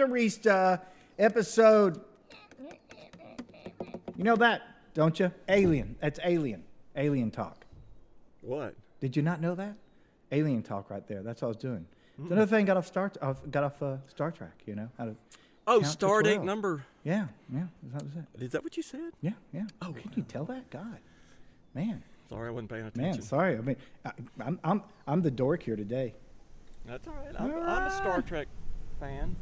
Ranconteurista, episode... You know that, don't you? Alien. That's Alien. Alien talk. What? Did you not know that? Alien talk right there. That's what I was doing. It's another thing got off Star Trek, you know? How to count to Star 12. date number. Yeah. That was it. Is that what you said? Yeah. Oh, can you tell that? God. Man. Sorry, I wasn't paying attention. Man, sorry. I mean, I'm the dork here today. That's all right. I'm a Star Trek fan.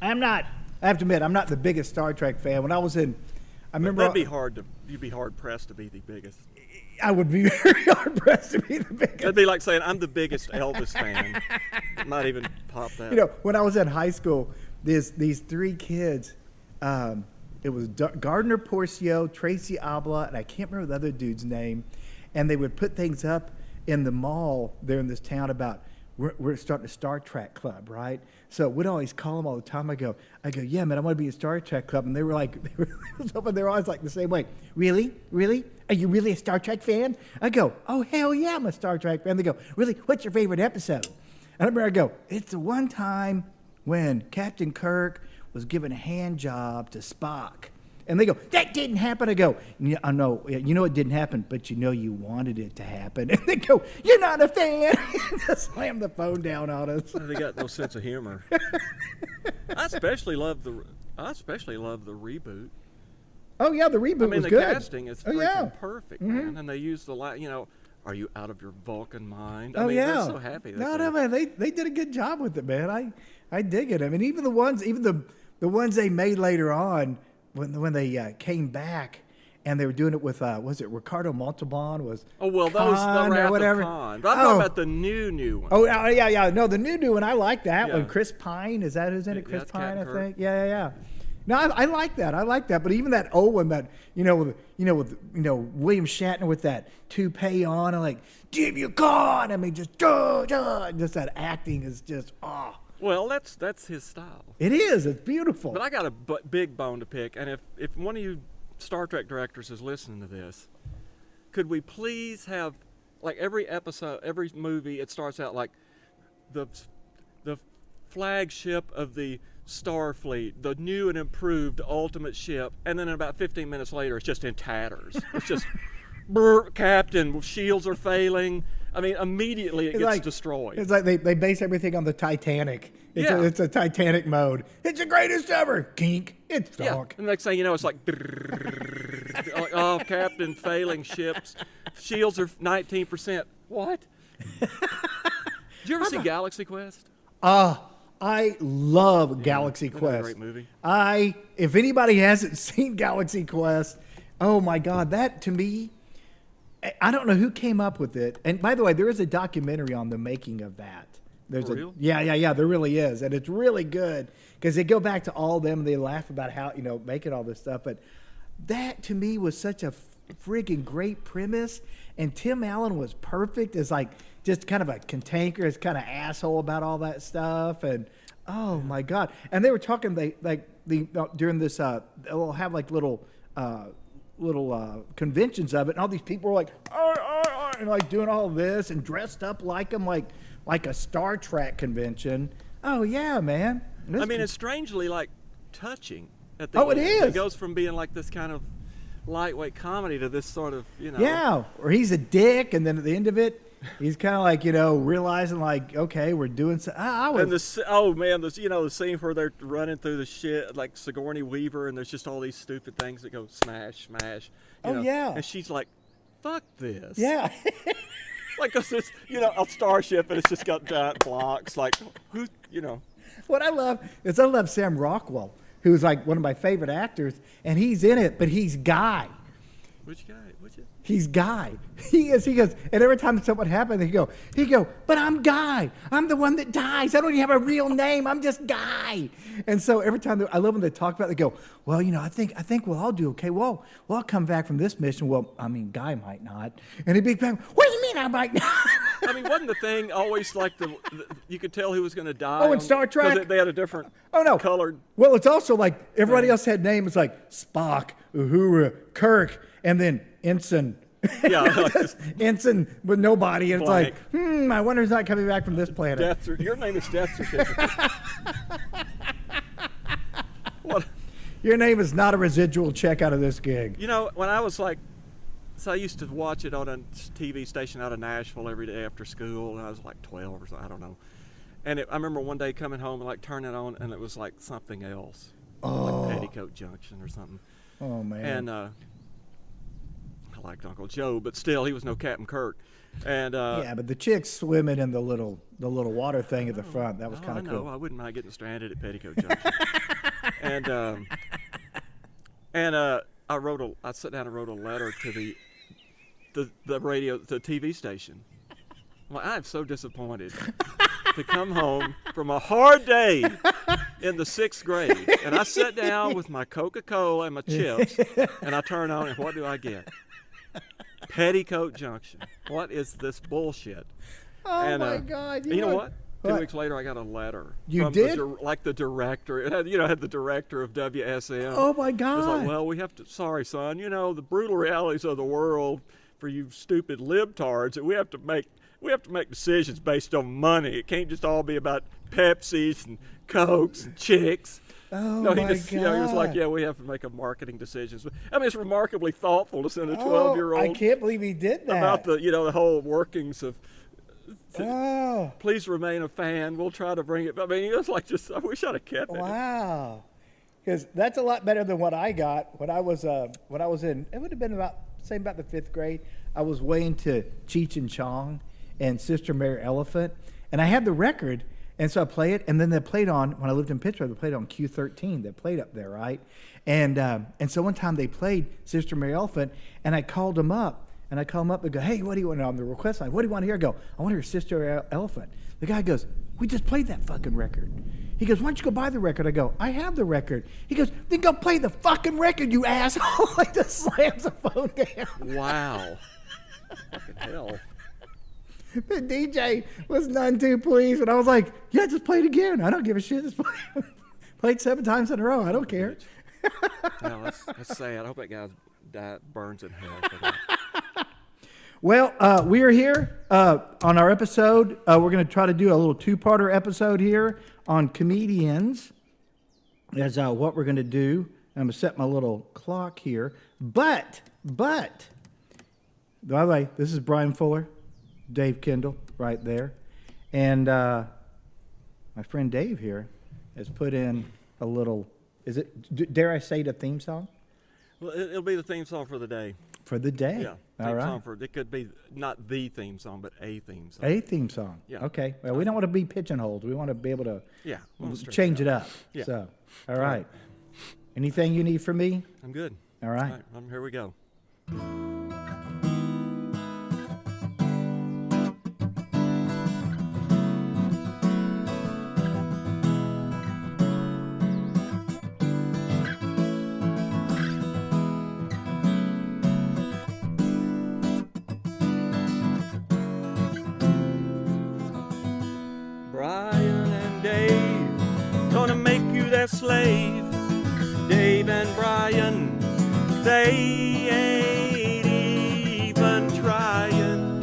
I'm not. I have to admit, I'm not the biggest Star Trek fan. When I was in, I remember that'd be hard to. You'd be hard pressed to be the biggest. I would be very hard pressed to be the biggest. That'd be like saying I'm the biggest Elvis fan. Not even pop that. You know, when I was in high school, these three kids. It was Gardner Porcio, Tracy Abla, and I can't remember the other dude's name. And they would put things up in the mall there in this town about we're starting a Star Trek club, right? So we'd always call them all the time. I go, yeah, man, I want to be a Star Trek club. And they were like, they were always like the same way. Really? Are you really a Star Trek fan? I go, oh, hell yeah, I'm a Star Trek fan. They go, really? What's your favorite episode? And I remember I go, it's the one time when Captain Kirk was given a hand job to Spock. And they go, that didn't happen. I go, I know, you know it didn't happen, but you know you wanted it to happen. And they go, you're not a fan. Just slam the phone down on us. They got no sense of humor. I especially love the reboot. Oh yeah, the reboot was the good. Casting is freaking perfect, man. And they use the are you out of your Vulcan mind? They're so happy. No, man, they did a good job with it, man. I dig it. I mean, even the ones they made later on. When they came back and they were doing it with was it Ricardo Montalban was those Khan the or whatever. Khan. But I'm talking about the new one. Oh yeah. No, the new one I like that one. Chris Pine, is that who's in it? Chris Pine, I think. Yeah. No, I like that. But even that old one that with William Shatner with that toupee on and like Jim, you gone. I mean, just that acting is just Well, that's his style. It is. It's beautiful. But I got a big bone to pick, and if one of you Star Trek directors is listening to this, could we please have, like, every episode, every movie, it starts out like the flagship of the Starfleet, the new and improved ultimate ship, and then about 15 minutes later, it's just in tatters. It's just, Captain, shields are failing. I mean, immediately it gets destroyed. It's like they base everything on the Titanic. It's a Titanic mode. It's the greatest ever. Kink. It's dark. And the next thing you know, it's like, Captain, failing ships. Shields are 19%. What? Did you ever see Galaxy Quest? I love Galaxy Quest. That's a great movie. If anybody hasn't seen Galaxy Quest, oh my God, that to me, I don't know who came up with it. And by the way, there is a documentary on the making of that. There's real? Yeah, there really is. And it's really good because they go back to all of them and they laugh about how, making all this stuff. But that to me was such a friggin' great premise. And Tim Allen was perfect as like just kind of a cantankerous kind of asshole about all that stuff. And oh my God. And they were talking, during this, they'll have like little conventions of it, and all these people were like, and like doing all this and dressed up like them, like a Star Trek convention. Oh yeah, man. It's strangely like touching. It is. It goes from being like this kind of lightweight comedy to this sort of, Yeah, or he's a dick, and then at the end of it, he's kind of like, realizing like, okay, we're doing so. The scene where they're running through the shit like Sigourney Weaver, and there's just all these stupid things that go smash, smash. Yeah. And she's like, "Fuck this." Yeah. Like it's a starship, and it's just got giant blocks. Like who. What I love Sam Rockwell, who's like one of my favorite actors, and he's in it, but he's Guy. Which guy? He's Guy. He is. He goes, and every time something happens, he go, but I'm Guy. I'm the one that dies. I don't even have a real name. I'm just Guy. And so every time I love when they talk about it, they go, well, I think we'll all do okay. Well, I'll come back from this mission. Well, Guy might not. And he'd be back, what do you mean I might not? Wasn't the thing always like you could tell who was going to die? Oh, in Star Trek? Because they had a different colored. Well, it's also like everybody else had names like Spock, Uhura, Kirk, and then Ensign Yeah, like just Ensign with nobody, and Blank. it's like, I wonder who's not coming back from this planet. your name is death certificate. What? Your name is not a residual check out of this gig. You know, when I was like, so I used to watch it on a TV station out of Nashville every day after school, and I was like 12 or something, I don't know. And I remember one day coming home and like turning it on, and it was like something else, like Petticoat Junction or something. Oh man. And I liked Uncle Joe, but still, he was no Captain Kirk. And yeah, but the chicks swimming in the little water thing at the front, that was kind of cool. I wouldn't mind getting stranded at Petticoat Junction. and I sat down and wrote a letter to the radio, the TV station. I'm like, I'm so disappointed to come home from a hard day in the 6th grade, and I sat down with my Coca-Cola and my chips, and I turn on, and what do I get? Petticoat Junction. What is this bullshit? Oh my God! You know what? 2 weeks later, I got a letter. You from did? The director. It had, had the director of WSM. Oh my God! It was like, well, we have to. Sorry, son. The brutal realities of the world for you stupid libtards. We have to make decisions based on money. It can't just all be about Pepsis and Cokes and chicks. Oh no, my God! He was like, yeah, we have to make a marketing decisions. I mean, it's remarkably thoughtful to send a 12-year-old. I can't believe he did that. About the whole workings of. Oh. Please remain a fan. We'll try to bring it. I mean, it was like I wish I'd have kept it. Wow. Because that's a lot better than what I got when I was in. It would have been about the 5th grade. I was way into Cheech and Chong and Sister Mary Elephant, and I had the record, and so I play it, and then they played on when I lived in Pittsburgh. They played on Q13. They played up there, right? And so one time they played Sister Mary Elephant, and I called them up. And I call him up and go, hey, what do you want on the request line? What do you want to hear? I go, I want to hear Sister Elephant. The guy goes, we just played that fucking record. He goes, why don't you go buy the record? I go, I have the record. He goes, then go play the fucking record, you asshole. Like, just slams the phone down. Wow. Fucking hell. The DJ was none too pleased. And I was like, yeah, just play it again. I don't give a shit. Just play it 7 times in a row. I don't care. No, that's sad. I hope that guy burns in hell for that. Well, we are here on our episode. We're going to try to do a little 2-parter episode here on comedians. That's what we're going to do. I'm going to set my little clock here. But, by the way, this is Brian Fuller, Dave Kendall, right there. And my friend Dave here has put in a little, dare I say, the theme song? Well, it'll be the theme song for the day. For the day. Yeah. All right. Song it could be not the theme song, but a theme song. A theme song. Yeah. Okay. Well, we don't want to be pigeonholed. We want to be able to we'll change it up. Yeah. So, all right. Anything you need from me? I'm good. All right. Here we go. Brian and Dave, gonna make you their slave. Dave and Brian, they ain't even trying.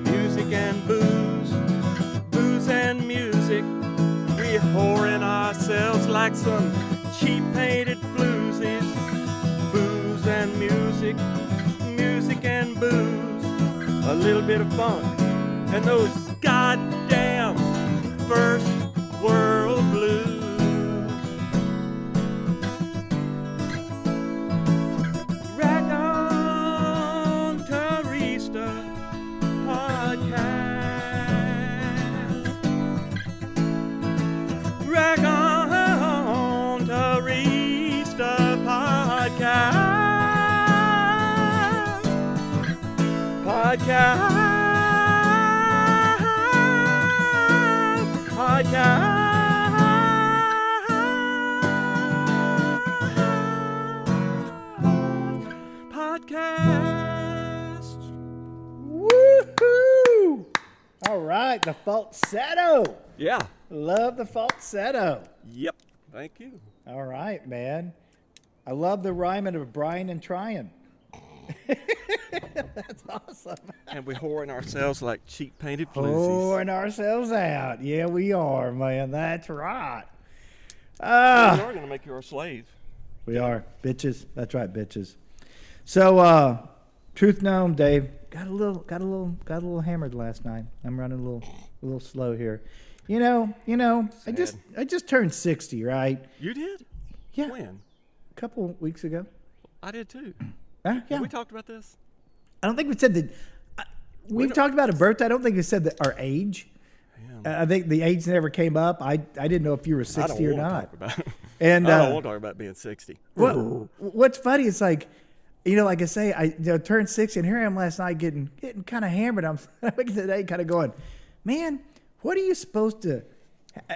Music and booze, booze and music, we whoring ourselves like some cheap painted floozies. Booze and music, music and booze, a little bit of funk, and those goddamn first world blues. Ranconteurista podcast. Ranconteurista podcast. Podcast. Woohoo! All right, the falsetto. Yeah. Love the falsetto. Yep. Thank you. All right, man. I love the rhyming of Brian and trying. That's awesome. And we're whoring ourselves like cheap painted floozies. Pouring ourselves out. Yeah, we are, man. That's right. We are going to make you our slave. We are. Bitches. That's right, bitches. So, truth known, Dave, got a little hammered last night. I'm running a little slow here. You know, I just turned 60, right? You did? Yeah. When? A couple weeks ago. I did too. Yeah. Have we talked about this? I don't think we said that. We've talked about a birthday. I don't think we said that our age. I think the age never came up. I didn't know if you were 60 or not. Talk about it. And I don't want to talk about being 60. What's funny is like, like I say, I turned 60, and here I am last night getting kind of hammered. I'm waking today kind of going, man, what are you supposed to?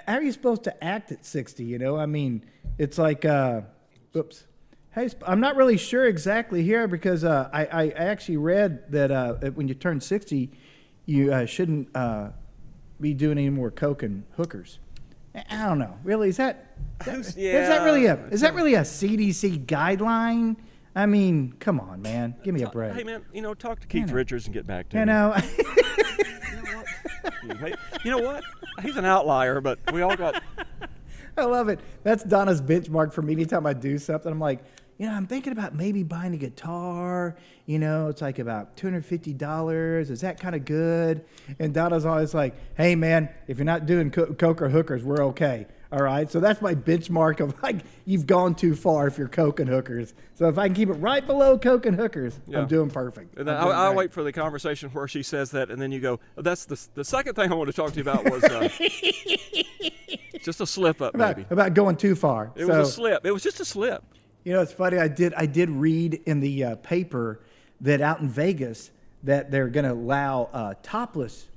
How are you supposed to act at 60? I mean, it's like, oops. Hey, I'm not really sure exactly here because I actually read that when you turn 60, you shouldn't be doing any more coke and hookers. I don't know. Really, is that really a CDC guideline? I mean, come on, man. Give me a break. Hey, man, talk to Keith Richards and get back to me. You know what? He's an outlier, but we all got... I love it. That's Donna's benchmark for me. Anytime I do something, I'm like, I'm thinking about maybe buying a guitar. It's like about $250. Is that kind of good? And Donna's always like, hey, man, if you're not doing coke or hookers, we're okay. All right? So that's my benchmark of like, you've gone too far if you're coke and hookers. So if I can keep it right below coke and hookers, I'm doing perfect. And I'll wait for the conversation where she says that, and then you go, that's the second thing I want to talk to you about was just a slip up, maybe. About going too far. It was a slip. It was just a slip. It's funny. I did read in the paper that out in Vegas that they're going to allow topless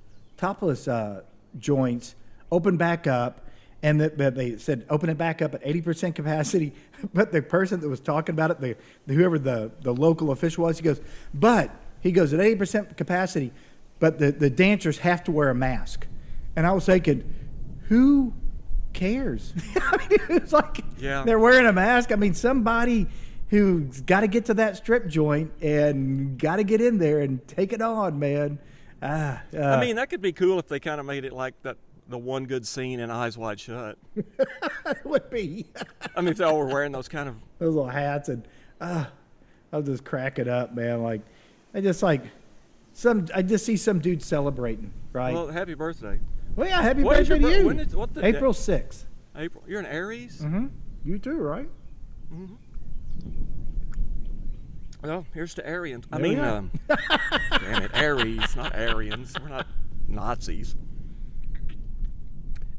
joints open back up, and that they said open it back up at 80% capacity. But the person that was talking about it, whoever the local official was, he goes at 80% capacity, but the dancers have to wear a mask. And I was thinking, who cares? I mean, it's like they're wearing a mask. I mean, somebody who's got to get to that strip joint and got to get in there and take it on, man. I mean, that could be cool if they kind of made it like that. The one good scene in Eyes Wide Shut. It would be. I mean, if they all were wearing those kind of those little hats, and I'll just crack it up, man. Like I just see some dude celebrating, right? Well, happy birthday. Well, yeah, happy birthday to you. April 6th. April. You're an Aries? Mm-hmm. You too, right? Mm-hmm. Well, here's to Aryans. Damn it, Aries, not Aryans. We're not Nazis.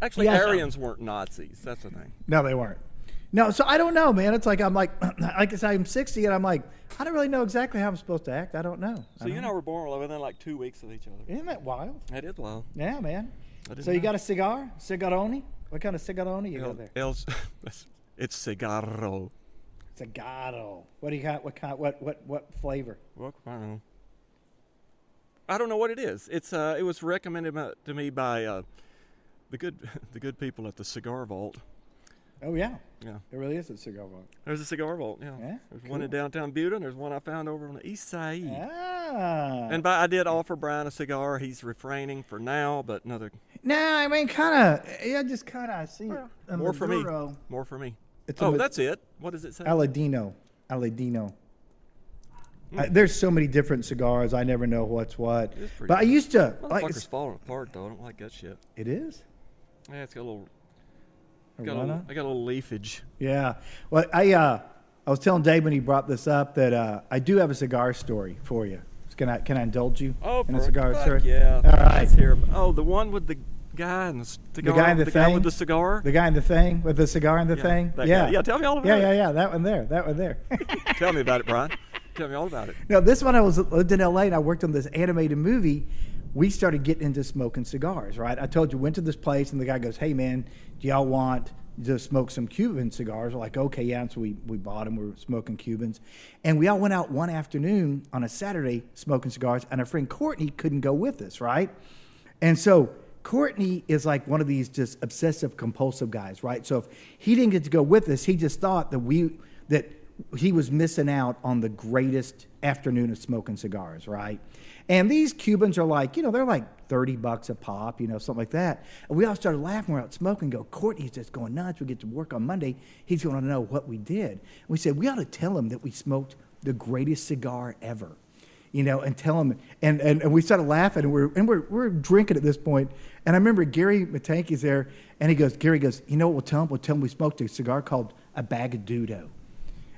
Actually, Aryans weren't Nazis. That's the thing. No, they weren't. No, so I don't know, man. It's like like I said, I'm 60, and I'm like, I don't really know exactly how I'm supposed to act. I don't know. So you and I were born within like 2 weeks of each other. Isn't that wild? That is wild. Yeah, man. So you got a cigar? Cigaroni? What kind of cigaroni you got there? It's cigarro. Cigarro. What do you got? What flavor? Well, I don't know what it is. It was recommended to me by the good people at the Cigar Vault. Oh yeah. Yeah. There really is a cigar vault. There's a Cigar Vault. Yeah. There's one in downtown Butte, and there's one I found over on the east side. Ah. And I did offer Brian a cigar. He's refraining for now, but another. No, I mean, just kind of see it. More for me. More for me. That's it. What does it say? Aladino. There's so many different cigars. I never know what's what. But I used to. Motherfucker's falling apart, though. I don't like that shit. It is? Yeah, it's got a little. I got a little leafage. Yeah. Well, I was telling Dave when he brought this up that I do have a cigar story for you. Can I indulge you in a cigar story? Yeah. All right. Let's hear about, the one with the guy and the cigar. The guy and the thing? Guy with the cigar. The guy and the thing with the cigar and the thing. Yeah. Yeah. Tell me all about it. Yeah. That one there. Tell me about it, Brian. Tell me all about it. No, this one I lived in LA and I worked on this animated movie. We started getting into smoking cigars, right? I told you, went to this place and the guy goes, hey man, do y'all want to smoke some Cuban cigars? We're like, okay, yeah. And so we bought them. We were smoking Cubans. And we all went out one afternoon on a Saturday smoking cigars, and our friend Courtney couldn't go with us, right? And so Courtney is like one of these just obsessive compulsive guys, right? So if he didn't get to go with us, he just thought that we he was missing out on the greatest afternoon of smoking cigars, right? And these Cubans are like, they're like $30 a pop, something like that. And we all started laughing. We're out smoking. Go, Courtney's just going nuts. We get to work on Monday. He's going to know what we did. And we said, we ought to tell him that we smoked the greatest cigar ever, and tell him. And we started laughing, and we're drinking at this point. And I remember Gary Matanke's there, and Gary goes, you know what we'll tell him? We'll tell him we smoked a cigar called a Bag of Dudo.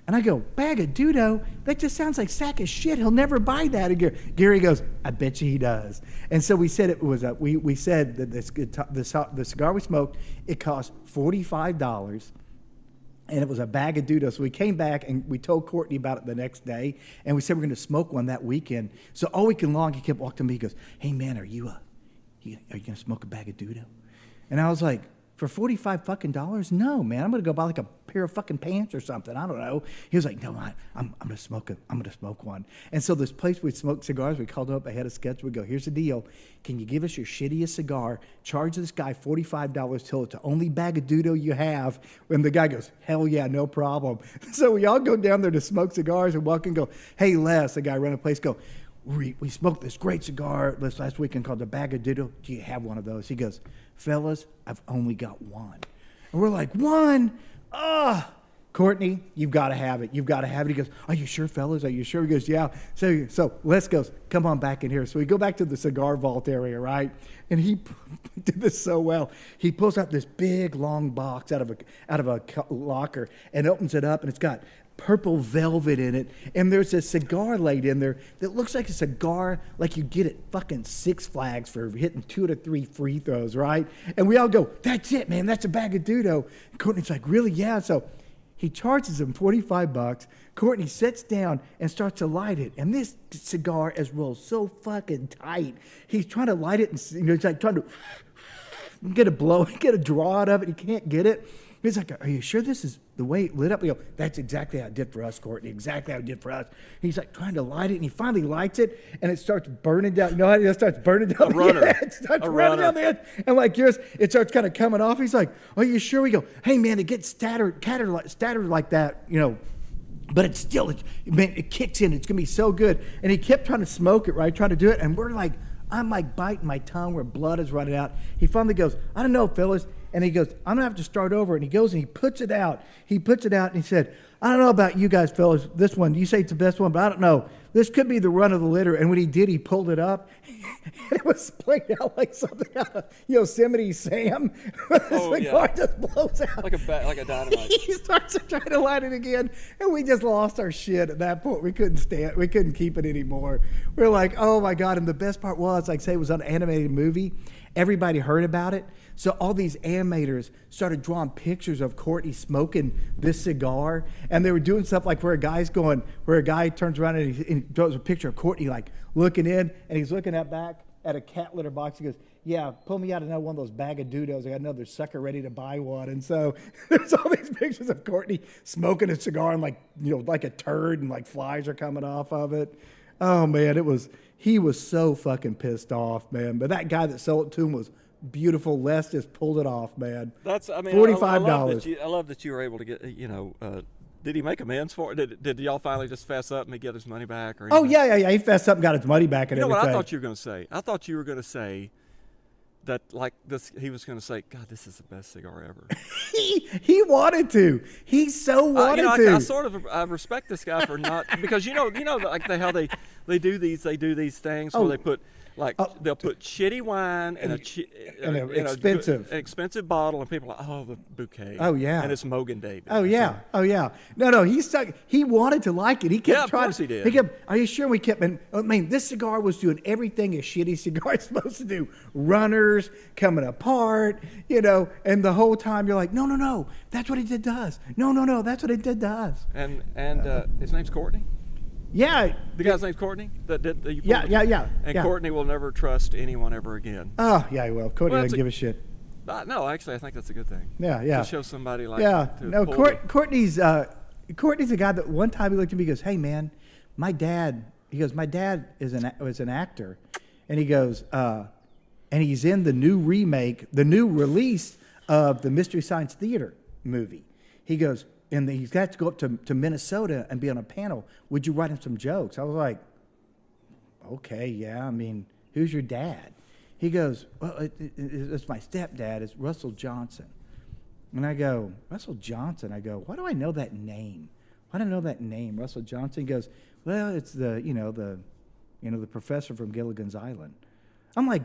And I go, Bag of Dudo? That just sounds like sack of shit. He'll never buy that. And Gary goes, I bet you he does. And so we said it was we said that the cigar we smoked, it cost $45, and it was a Bag of Dudo. So we came back and we told Courtney about it the next day, and we said we're going to smoke one that weekend. So all weekend long, he kept walking to me. He goes, hey man, are you going to smoke a Bag of Dudo? And I was like, for $45 fucking dollars? No, man. I'm gonna go buy like a pair of fucking pants or something. I don't know. He was like, no, I'm gonna smoke it. I'm gonna smoke one. And so this place we smoked cigars, we called up ahead of schedule. We go, here's the deal. Can you give us your shittiest cigar? Charge this guy $45 till it's the only Bag of Dudo you have. And the guy goes, hell yeah, no problem. So we all go down there to smoke cigars and walk and go, hey Les, the guy running the place, go, we smoked this great cigar this last weekend called the Bag of Dudo. Do you have one of those? He goes, fellas, I've only got one. And we're like, one? Courtney, you've got to have it. You've got to have it. He goes, are you sure, fellas? Are you sure? He goes, yeah. So Les goes, come on back in here. So we go back to the cigar vault area, right? And he did this so well. He pulls out this big, long box out of a locker and opens it up, and it's got purple velvet in it, and there's a cigar laid in there that looks like a cigar like you get at fucking Six Flags for hitting 2 to 3 free throws, right? And we all go, that's it, man, that's a Bag of Dudo. And Courtney's like, really? Yeah. So he charges him $45. Courtney sits down and starts to light it, and this cigar is rolled so fucking tight. He's trying to light it, and he's like trying to get a draw out of it. He can't get it. He's like, are you sure this is the way it lit up? We go, that's exactly how it did for us, Courtney. Exactly how it did for us. He's like trying to light it, and he finally lights it, and it starts burning down. You know how it starts burning down the edge? It starts running down the edge. And like yours, it starts kind of coming off. He's like, are you sure? We go, hey, man, it gets scattered like that, but it's still, it kicks in. It's going to be so good. And he kept trying to smoke it, right, trying to do it. And I'm like biting my tongue where blood is running out. He finally goes, I don't know, fellas. And he goes, I'm going to have to start over. And he goes and he puts it out. And he said, I don't know about you guys, fellas. This one, you say it's the best one, but I don't know. This could be the run of the litter. And when he did, he pulled it up. And it was splayed out like something out of Yosemite Sam. The cigar just blows out. Like a dynamite. He starts trying to light it again. And we just lost our shit at that point. We couldn't keep it anymore. We were like, oh my God. And the best part was, like say it was an animated movie. Everybody heard about it. So all these animators started drawing pictures of Courtney smoking this cigar. And they were doing stuff like where a guy turns around and he draws a picture of Courtney like looking in, and he's looking back at a cat litter box. He goes, yeah, pull me out another one of those Bag of Dudos. I got another sucker ready to buy one. And so there's all these pictures of Courtney smoking a cigar and like a turd, and like flies are coming off of it. Oh man, he was so fucking pissed off, man. But that guy that sold it to him was beautiful. Les just pulled it off, man. $45. I love that you were able to get, did he make amends for it? Did y'all finally just fess up and he get his money back? Or anything? Oh, yeah. He fessed up and got his money back and everything. You know what I thought you were going to say? I thought you were going to say that, like, this. He was going to say, God, this is the best cigar ever. he wanted to. He so wanted to. I respect this guy for not, because like how they do these things where they put, like, they'll put shitty wine and an expensive bottle, and people are like, oh, the bouquet. Oh yeah, and it's Mogan David. Oh yeah, No, he stuck. He wanted to like it. He kept trying. Of course he did. He kept. Are you sure? We kept. This cigar was doing everything a shitty cigar is supposed to do. Runners coming apart, and the whole time you're like, no, that's what it did to us. No, that's what it did to us. And his name's Courtney. Yeah. The guy's name's Courtney? Yeah. And Courtnney will never trust anyone ever again. Oh, yeah, he will. Courtney doesn't give a shit. No, actually, I think that's a good thing. Yeah. To show somebody like... Courtney's a guy that one time he looked at me and goes, hey, man, my dad is an actor. And he goes, and he's in the new release of the Mystery Science Theater movie. He goes, and he's got to go up to Minnesota and be on a panel. Would you write him some jokes? I was like, okay, yeah. I mean, who's your dad? He goes, well, it's my stepdad. It's Russell Johnson. And I go, Russell Johnson? I go, why do I know that name? Why do I know that name, Russell Johnson? He goes, well, it's the professor from Gilligan's Island. I'm like,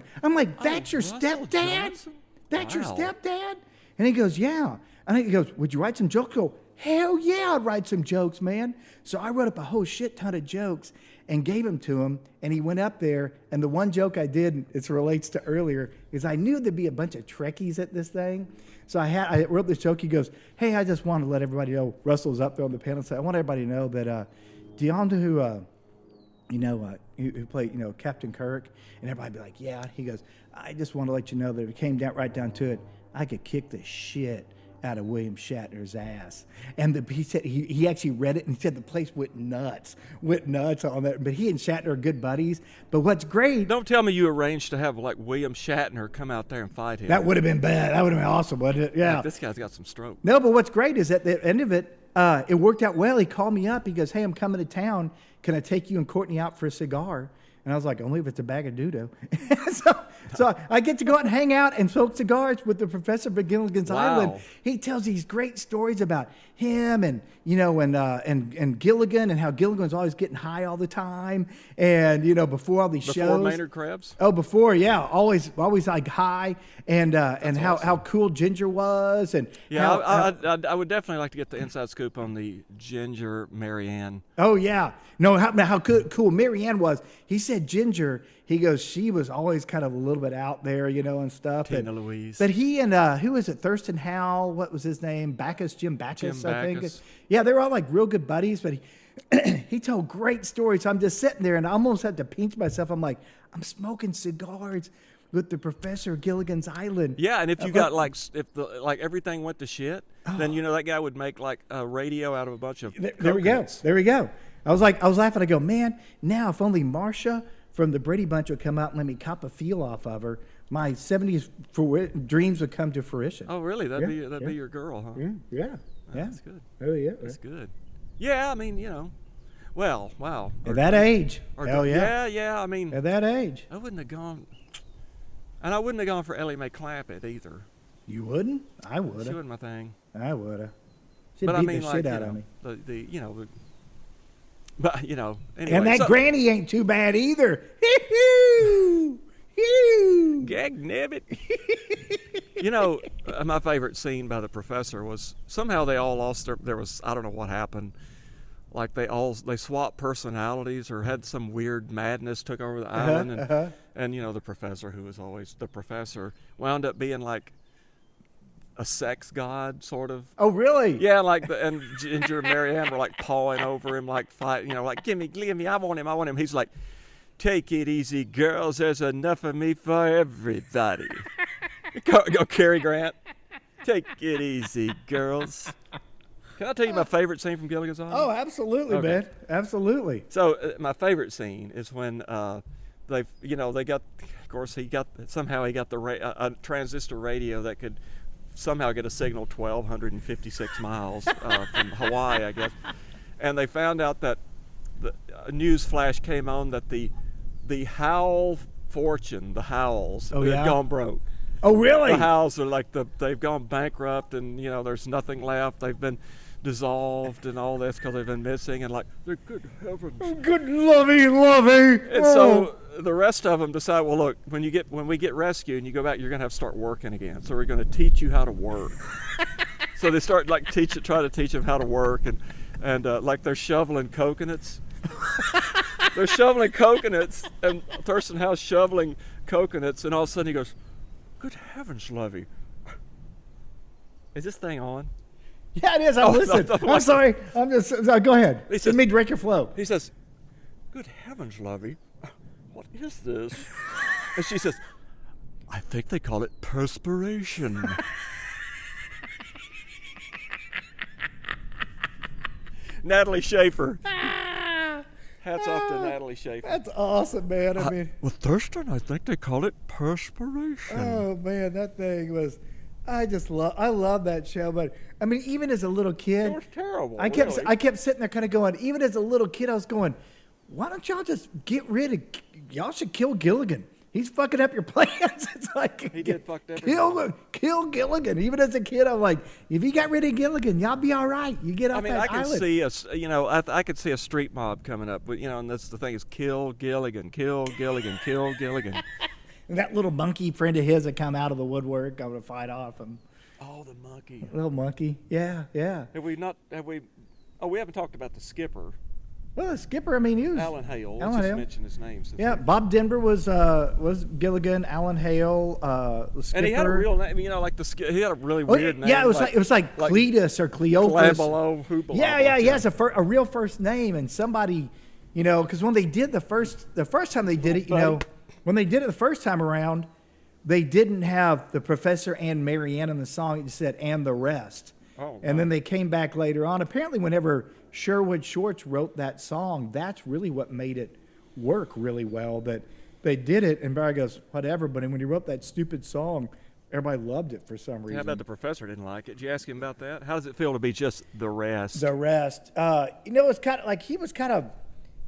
that's your Russell stepdad? Johnson? That's your Wow. stepdad? And he goes, yeah. And he goes, would you write some jokes? I go, hell yeah, I'd write some jokes, man. So I wrote up a whole shit ton of jokes and gave them to him. And he went up there. And the one joke I did, it relates to earlier, is I knew there'd be a bunch of Trekkies at this thing. So I wrote this joke. He goes, hey, I just wanted to let everybody know Russell's up there on the panel. So I want everybody to know that, do y'all know who played, Captain Kirk? And everybody be like, yeah. He goes, I just want to let you know that if it came right down to it, I could kick the shit out of William Shatner's ass. And he said he actually read it and he said the place went nuts on that. But he and Shatner are good buddies. But what's great, Don't tell me you arranged to have like William Shatner come out there and fight him. that would have been bad. That would have been awesome, wouldn't it? Yeah. Like, this guy's got some stroke. No, but what's great is at the end of it, it worked out well. He called me up. He goes, hey, I'm coming to town. Can I take you and Courtney out for a cigar? And I was like, only if it's a bag of doo-doo. so I get to go out and hang out and smoke cigars with the professor of Gilligan's Island. He tells these great stories about him and Gilligan and how Gilligan was always getting high all the time. And, before all these shows. Before Maynard Krebs? Oh, before, yeah. Always like high. And how awesome. how cool Ginger was. And Yeah, how, I would definitely like to get the inside scoop on the Ginger Marianne. oh, yeah. No, how cool Marianne was. He said Ginger, he goes, she was always kind of a little bit out there, and stuff. Tina Louise. But he and, who was it, Thurston Howell, what was his name? Jim Backus, Jim I think. Backus. Yeah, they were all like real good buddies, but he told great stories. So I'm just sitting there and I almost had to pinch myself. I'm like, I'm smoking cigars with the professor of Gilligan's Island. Yeah, and if you got everything went to shit, then that guy would make like a radio out of a bunch of There we go. coconuts. There we go. I was laughing. I go, man, now if only Marcia from the Brady Bunch would come out and let me cop a feel off of her, my 70s dreams would come to fruition. Oh, really? That'd Yeah, be your girl, huh? Yeah. That's good. Oh, yeah. That's good. Yeah, I mean, well, wow. At that age. Or- Hell yeah. Yeah. I mean, At that age. I wouldn't have gone, and I wouldn't have gone for Ellie Mae Clampett either. You wouldn't? I would She have. wasn't my thing. I would have. She'd But beat I mean, the like, shit out of me. Anyway, And that so- granny ain't too bad either. Hee-hoo! Hee-hoo! Gag nabbit. My favorite scene by the professor was somehow they all lost there was, I don't know what happened. Like they swapped personalities or had some weird madness took over the island. And the professor, who was always the professor, wound up being like a sex god, sort of. Oh, really? Yeah, and Ginger and Marianne were like pawing over him, like fighting, like, give me, I want him. He's like, take it easy, girls. There's enough of me for everybody. Go, Cary Grant. Take it easy, girls. Can I tell you my favorite scene from Gilligan's Island? Oh, absolutely, Okay. man. Absolutely. So my favorite scene is when they got, of course, he got a transistor radio that could somehow get a signal 1,256 miles from Hawaii, I guess. And they found out that a news flash came on that the Howell fortune, the Howells, Oh, had yeah? gone broke. Oh, really? The Howells are like they've gone bankrupt, and there's nothing left. They've been dissolved and all this because they've been missing, and like, good heavens. Good lovey. And so the rest of them decide, well, look, when we get rescued and you go back, you're going to have to start working again. So we're going to teach you how to work. So they start try to teach them how to work, and like they're shoveling coconuts. They're shoveling coconuts, and Thurston Howell's shoveling coconuts, and all of a sudden he goes, good heavens, Lovey. Is this thing on? Yeah, it is. I'm listening. I'm sorry. I'm just. Go ahead. He says- Let me break your flow. He says, good heavens, Lovey, what is this? And she says, I think they call it perspiration. Natalie Schaefer. Hats off to Natalie Schaefer. That's awesome, man. I mean, Well, Thurston, I think they call it perspiration. oh man, that thing was. I love that show. But I mean, even as a little kid, It was terrible. I kept really. I kept sitting there kind of going. Even as a little kid, I was going, why don't y'all just get rid of? Y'all should kill Gilligan. He's fucking up your plans. It's like He did fucked kill Gilligan. Even as a kid, I'm like, if you got rid of Gilligan, y'all be all right. You get off I mean, that I can island. see I could see a street mob coming up, but and that's the thing is kill Gilligan, kill Gilligan, kill Gilligan. And that little monkey friend of his had come out of the woodwork, going to fight off him. Oh, the monkey. Little monkey. Yeah, yeah. We haven't talked about the skipper, Well, the skipper, I mean, he was Alan Hale. Let's Alan just Hale. mention his name. Yeah, Bob Denver was Gilligan, Alan Hale, the skipper. And he had a real name, like he had a really weird name. Yeah, it was like Cletus or Cleopas. Clebalo, Hubalo. Yeah, he has a real first name, and somebody, because when they did the first time they did it, when they did it the first time around, they didn't have the Professor and Marianne in the song. It just said "and the rest." Oh, and then they came back later on. Apparently, whenever Sherwood Shorts wrote that song, that's really what made it work really well. That they did it, and Barry goes, "Whatever." But when he wrote that stupid song, everybody loved it for some reason. How about the professor didn't like it? Did you ask him about that? How does it feel to be just the rest? The rest. It's kind of like he was kind of.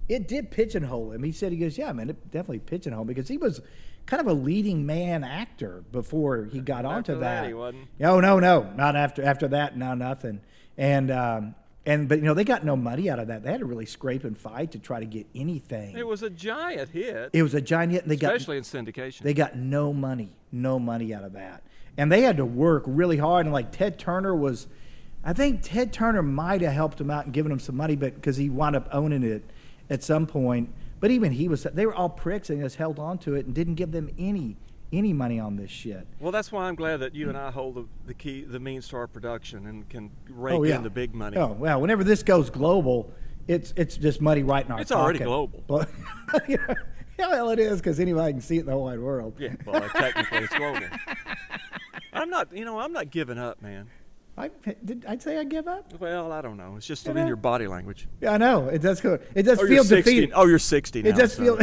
It did pigeonhole him. He said, he goes, yeah, man, it definitely pigeonholed me because he was kind of a leading man actor before he got onto After that. that, he wasn't. No, not after that. No, nothing. But they got no money out of that. They had to really scrape and fight to try to get anything. It was a giant hit. It was a giant hit, and especially in syndication. They got no money out of that, and they had to work really hard. And like Ted Turner was, I think Ted Turner might have helped him out and given him some money, but because he wound up owning it at some point. But even they were all pricks and just held on to it and didn't give them any money on this shit. Well, that's why I'm glad that you and I hold the key, the means to our production, and can rake in the big money. Oh well, whenever this goes global, it's just money right in our It's already pocket. global. But well, it is because anybody can see it in the whole wide world. Yeah, well, technically it's global. I'm not giving up, man. I'd say I give up. Well, I don't know. It's just in your body language. Yeah, I know. It does go. It does Oh, feel you're 60. defeated. Oh, you're 60 now. It does so. feel.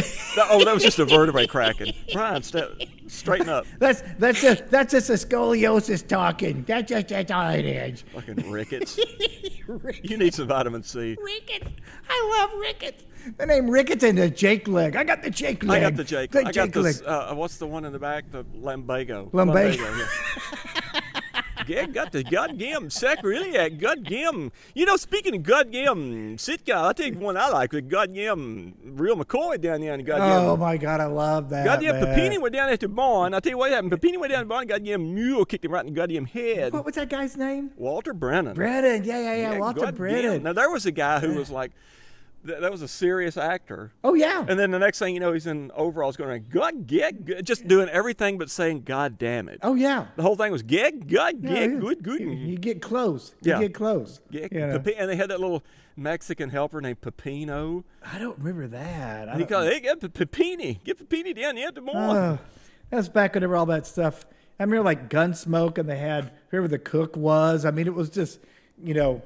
Oh, that was just a vertebrae cracking. Brian, straighten up. That's just a scoliosis talking. That's all it is. Fucking rickets. You need some vitamin C. Rickets. I love rickets. The name Rickets and the Jake leg. I got the Jake leg. I got the Jake. The I Jake got leg. this. What's the one in the back? The Lumbago. Lumbago. Yeah, got the goddamn sacroiliac, goddamn. Speaking of goddamn Sitka, I'll take one I like, the goddamn Real McCoy down there in the goddamn. Oh my God, I love that. Goddamn man. Papini went down there to Bond. I'll tell you what happened. Papini went down to Bond, goddamn mule kicked him right in the goddamn head. What was that guy's name? Walter Brennan. Brennan. Yeah. Walter goddamn. Brennan. Now, there was a guy who was like, that was a serious actor. Oh yeah. And then the next thing you know, he's in overalls going, just doing everything but saying, God damn it. Oh yeah. The whole thing was, good. You get close. You get close. And they had that little Mexican helper named Pepino. I don't remember that. And he called, hey, get Pepini down there at the morning. That's back whenever all that stuff. I remember like Gunsmoke, and they had whoever the cook was. I mean, it was just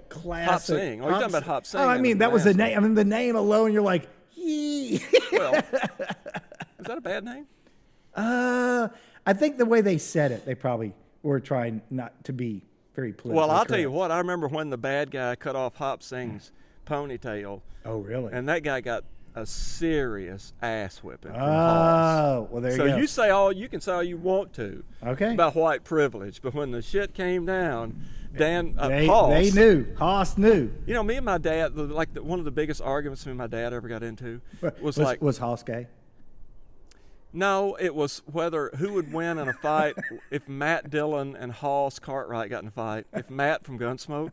classic. Hop Sing. Oh, you're talking about Hop Sing. Oh, I mean, that was the name. I mean, the name alone, you're like, yee. Well, is that a bad name? I think the way they said it, they probably were trying not to be very political. Well, I'll tell you what. I remember when the bad guy cut off Hop Sing's ponytail. Oh, really? And that guy got a serious ass whipping from Hoss. Oh, well, there you go. So you can say all you want to about white privilege, but when the shit came down, Hoss. They knew. Hoss knew. Me and my dad, one of the biggest arguments me and my dad ever got into was Hoss gay? No, it was who would win in a fight if Matt Dillon and Hoss Cartwright got in a fight. If Matt from Gunsmoke.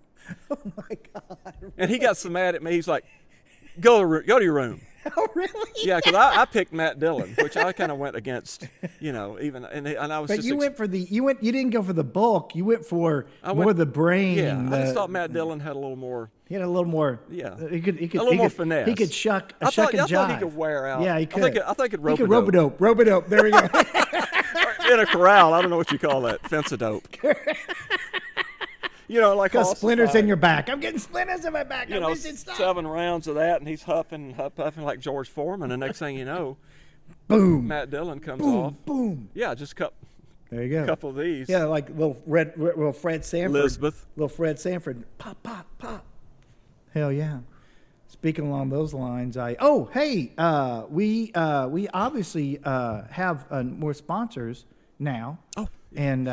Oh my God! And he got so mad at me. He's like, "Go to your room." Oh really? Yeah, because I picked Matt Dillon, which I kind of went against. Even and I was. But you went for you didn't go for the bulk. You went for more the brain. Yeah, I just thought Matt Dillon had a little more. He had a little more. Yeah, he could a little more finesse. He could shuck and I thought jive. he could wear out. Yeah, he could. I think it rope a dope. Rope a dope. There we go. In a corral. I don't know what you call that. Fence a dope. Like got splinters in your back. I'm getting splinters in my back. 7 rounds of that, and he's puffing like George Foreman. And the next thing you know, boom, Matt Dillon comes boom, off. Boom. Yeah, just There you go. A couple of these. Yeah, like little Fred Sanford. Elizabeth. Little Fred Sanford. Pop, pop, pop. Hell yeah. Speaking along those lines, we obviously have more sponsors now. Oh. And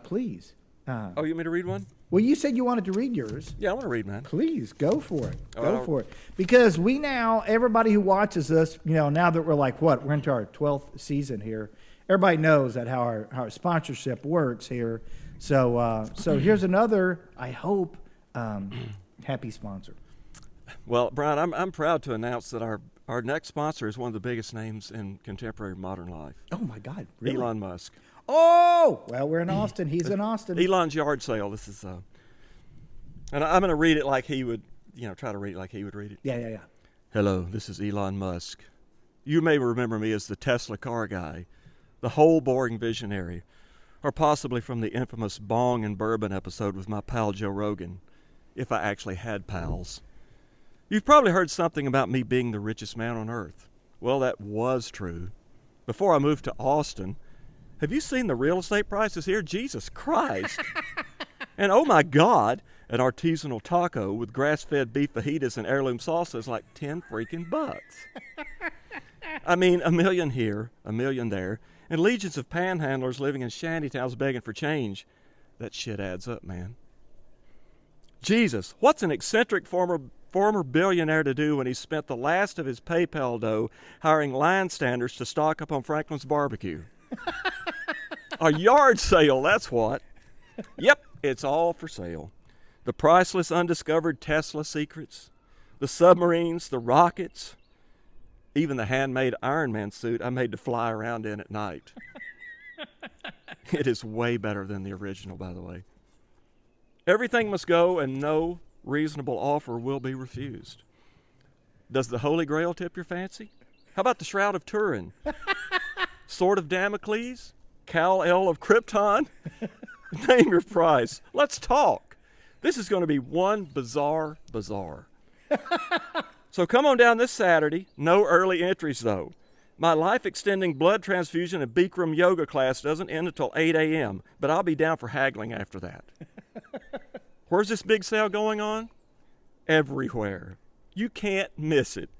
please. You want me to read one? Well, you said you wanted to read yours. Yeah, I want to read, man. Please go for it. Go for it. Because we now, everybody who watches us, now that we're we're into our 12th season here, everybody knows that how our sponsorship works here. So here's another, I hope, happy sponsor. Well, Brian, I'm proud to announce that our next sponsor is one of the biggest names in contemporary modern life. Oh my God! Really? Elon Musk. Oh, well, we're in Austin. He's in Austin. Elon's yard sale. This is, and I'm going to read it like he would, try to read it like he would read it. Yeah. Hello, this is Elon Musk. You may remember me as the Tesla car guy, the whole boring visionary, or possibly from the infamous Bong and Bourbon episode with my pal Joe Rogan, if I actually had pals. You've probably heard something about me being the richest man on earth. Well, that was true. Before I moved to Austin, have you seen the real estate prices here? Jesus Christ. And oh my God, an artisanal taco with grass-fed beef fajitas and heirloom salsa is like 10 freaking bucks. I mean, $1 million here, $1 million there, and legions of panhandlers living in shantytowns begging for change. That shit adds up, man. Jesus, what's an eccentric former billionaire to do when he spent the last of his PayPal dough hiring line standers to stock up on Franklin's barbecue? A yard sale, that's what. Yep, it's all for sale. The priceless undiscovered Tesla secrets, the submarines, the rockets, even the handmade Iron Man suit I made to fly around in at night. It is way better than the original, by the way. Everything must go and no reasonable offer will be refused. Does the Holy Grail tip your fancy? How about the Shroud of Turin? Sword of Damocles? Kal-El of Krypton? Name your price. Let's talk. This is going to be one bizarre bazaar. So come on down this Saturday. No early entries, though. My life-extending blood transfusion and Bikram yoga class doesn't end until 8 a.m., but I'll be down for haggling after that. Where's this big sale going on? Everywhere. You can't miss it.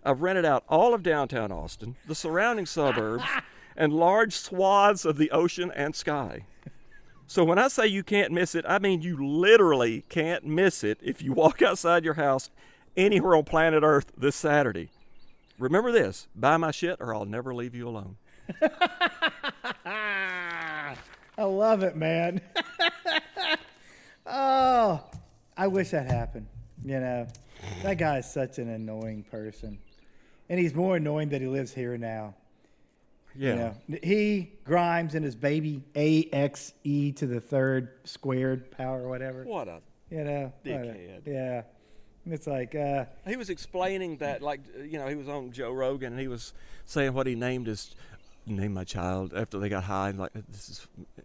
I've rented out all of downtown Austin, the surrounding suburbs, and large swaths of the ocean and sky. So when I say you can't miss it, I mean you literally can't miss it if you walk outside your house anywhere on planet Earth this Saturday. Remember this, buy my shit or I'll never leave you alone. I love it, man. Oh, I wish that happened. That guy is such an annoying person. And he's more annoying that he lives here now. Yeah. He, Grimes, and his baby AXE to the third squared power or whatever. What a dickhead. Yeah. It's like... he was explaining that, he was on Joe Rogan, and he was saying what he named my child after they got high. And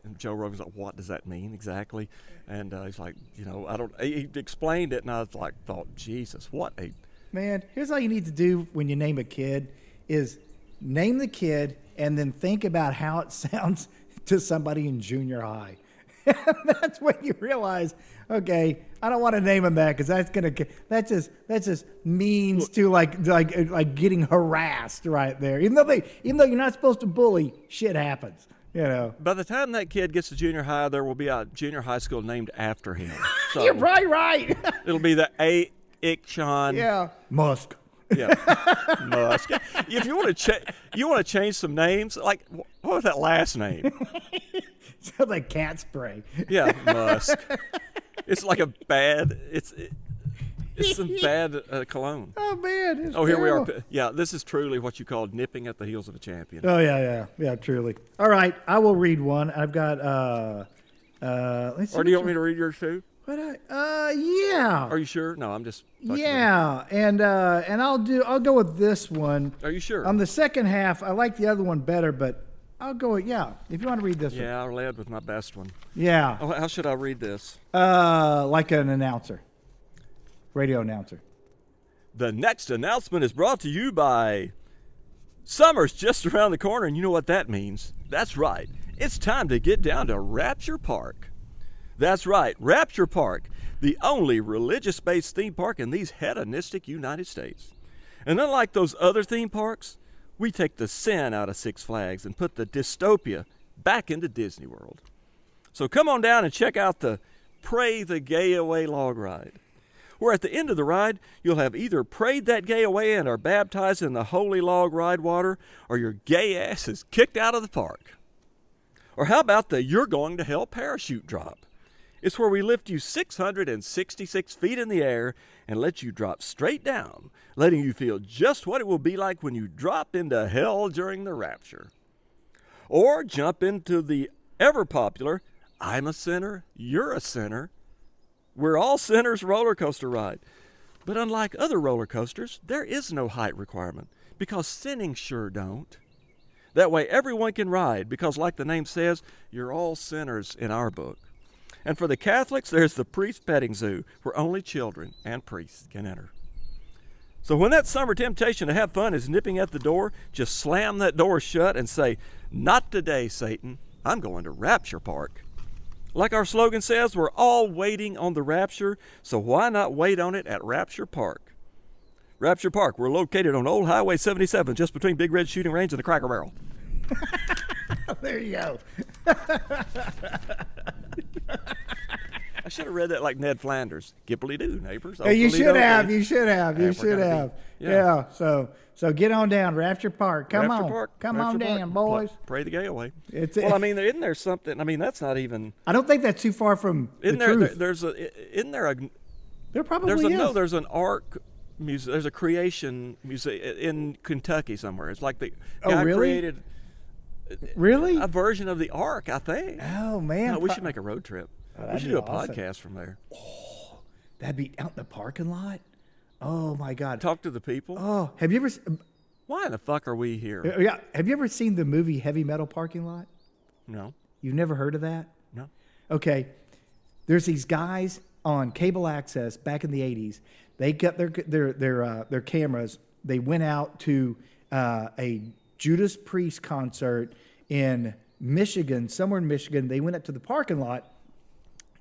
and Joe Rogan's like, what does that mean exactly? And he's like, he explained it, and I was thought, Jesus, what a... Man, here's all you need to do when you name a kid is name the kid and then think about how it sounds to somebody in junior high. That's when you realize, okay, I don't want to name him that because that just means to like getting harassed right there. Even though you're not supposed to bully, shit happens. By the time that kid gets to junior high, there will be a junior high school named after him. So you're probably right. It'll be the Ickshon. Yeah, Musk. Yeah, Musk. If you want to change some names, what was that last name? Sounds like cat spray. Yeah, Musk. It's like a bad. It's some bad cologne. Oh man! Here we are. Yeah, this is truly what you call nipping at the heels of a champion. Oh yeah, truly. All right, I will read one. I've got. Let's see. Or do you want me to read yours too? Yeah. Are you sure? No, I'm just. Yeah, and I'll go with this one. Are you sure? On the second half, I like the other one better, but I'll go with if you want to read this one. Yeah, I'll lead with my best one. Yeah. Oh, how should I read this? Like an announcer. Radio announcer. The next announcement is brought to you by Summer's just around the corner, and you know what that means. That's right. It's time to get down to Rapture Park. That's right, Rapture Park, the only religious-based theme park in these hedonistic United States. And unlike those other theme parks, we take the sin out of Six Flags and put the dystopia back into Disney World. So come on down and check out the Pray the Gay Away log ride, where at the end of the ride, you'll have either prayed that gay away and are baptized in the holy log ride water, or your gay ass is kicked out of the park. Or how about the You're Going to Hell parachute drop? It's where we lift you 666 feet in the air and let you drop straight down, letting you feel just what it will be like when you drop into hell during the rapture. Or jump into the ever-popular I'm a Sinner, You're a Sinner, We're All Sinners roller coaster ride. But unlike other roller coasters, there is no height requirement, because sinning sure don't. That way everyone can ride, because like the name says, you're all sinners in our book. And for the Catholics, there's the priest petting zoo, where only children and priests can enter. So when that summer temptation to have fun is nipping at the door, just slam that door shut and say, "Not today, Satan. I'm going to Rapture Park." Like our slogan says, we're all waiting on the rapture, so why not wait on it at Rapture Park? Rapture Park, we're located on Old Highway 77, just between Big Red Shooting Range and the Cracker Barrel. There you go. I should have read that like Ned Flanders. Gippily-doo, neighbors. Hey, you Oakley should have. dokley. You should have. You We're should gonna have. be- Yeah. So get on down, Rapture Park. Come Rapture on. Park, Come Rapture on Park. down, boys. Pray the gay away. It's Well, I mean, isn't there something? I mean, that's not even. I don't think that's too far from the Isn't there? truth. There's a. Isn't there a? There probably There's is. a no. There's an ark museum. There's a creation museum in Kentucky somewhere. It's like the guy really? created Really? a version of the ark. I think. Oh man. No, we should make a road trip. We that'd should be do a awesome. podcast from there. That'd be out in the parking lot. Oh my God. Talk to the people. Oh, have you ever? Why in the fuck are we here? Yeah. Have you ever seen the movie Heavy Metal Parking Lot? No, You've never heard of that? no. Okay, there's these guys on cable access back in the '80s. They got their cameras. They went out to a Judas Priest concert in Michigan, somewhere in Michigan. They went up to the parking lot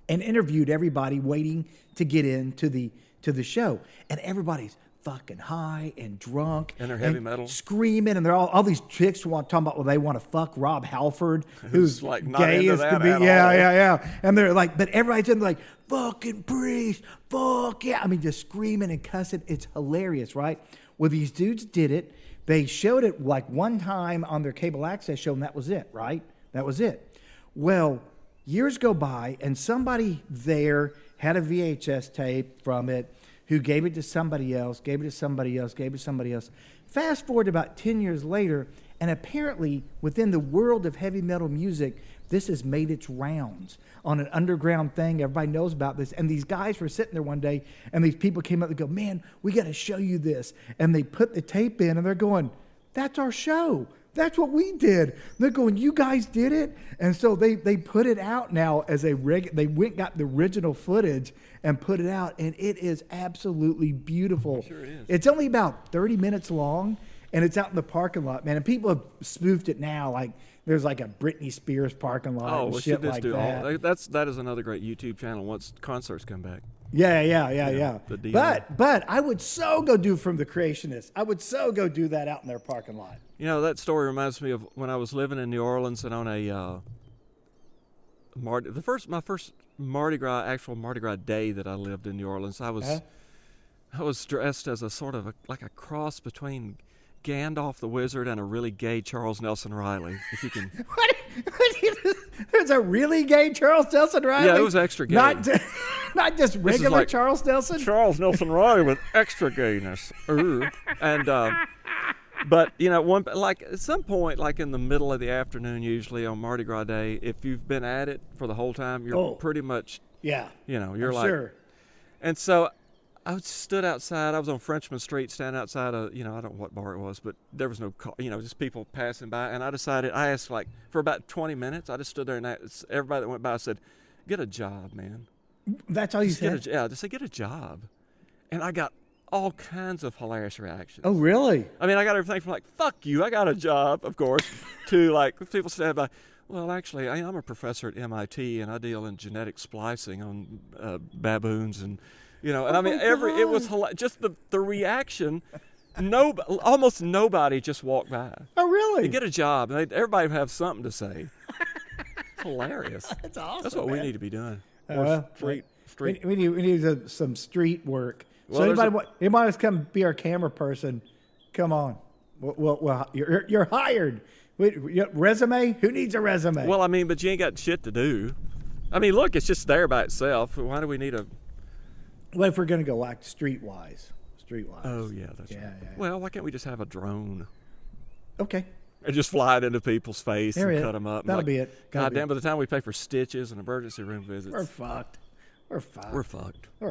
and interviewed everybody waiting to get into the show, and everybody's fucking high and drunk And they're heavy metal. screaming, and they're all these chicks talking about, well, they want to fuck Rob Halford, who's like not gay into as that could be. at Yeah, all. yeah. And they're like, but everybody's in like, fucking priest, fuck yeah. I mean, just screaming and cussing. It's hilarious, right? Well, these dudes did it. They showed it like one time on their cable access show, and that was it, right? That was it. Well, years go by, and somebody there had a VHS tape from it, who gave it to somebody else, gave it to somebody else, gave it to somebody else. Fast forward about 10 years later, and apparently within the world of heavy metal music, this has made its rounds on an underground thing. Everybody knows about this. And these guys were sitting there one day, and these people came up and go, man, we got to show you this. And they put the tape in, and they're going, that's our show. That's what we did. They're going, you guys did it? And so they put it out now as they went and got the original footage and put it out, and it is absolutely beautiful. Sure it is. It's only about 30 minutes long, and it's out in the parking lot, man. And people have spoofed it now, like there's like a Britney Spears parking lot Oh, and we shit should just like do that. all. That is another great YouTube channel once concerts come back. Yeah. the deal. But I would so go do From the Creationists. I would so go do that out in their parking lot. You know, that story reminds me of when I was living in New Orleans and on a my first Mardi Gras day that I lived in New Orleans. I was dressed as a sort of like a cross between Gandalf the Wizard and a really gay Charles Nelson Riley. If you can, There's a really gay Charles Nelson Riley? Yeah, it was extra gay. Not just regular like Charles Nelson? Charles Nelson Riley with extra gayness. Ooh. And but you know, like at some point, like in the middle of the afternoon, usually on Mardi Gras Day, if you've been at it for the whole time, you're pretty much, Yeah. you know, you're I'm like. sure. And so I stood outside. I was on Frenchman Street, standing outside I don't know what bar it was, but there was no car, just people passing by. And I asked like for about 20 minutes. I just stood there and everybody that went by said, "Get a job, man." That's all you said? Just say, "Get a job." And I got all kinds of hilarious reactions. Oh, really? I mean, I got everything from like, fuck you, I got a job, of course, to like people stand by, well, actually, I'm a professor at MIT and I deal in genetic splicing on baboons and, and I mean, it was just the reaction. Almost nobody just walked by. Oh, really? You get a job, and everybody would have something to say. It's hilarious. That's awesome. That's what man. we need to be doing. Street. We need some street work. Well, so anybody wants to come be our camera person? Come on. Well, you're hired. Resume? Who needs a resume? Well, I mean, but you ain't got shit to do. I mean, look, it's just there by itself. Why do we need a? What if we're gonna go like streetwise? Oh yeah, that's right. Yeah. Well, why can't we just have a drone Okay. and just fly it into people's face There and it. cut them up? That'll be it. God damn! By the time we pay for stitches and emergency room visits, We're fucked. We're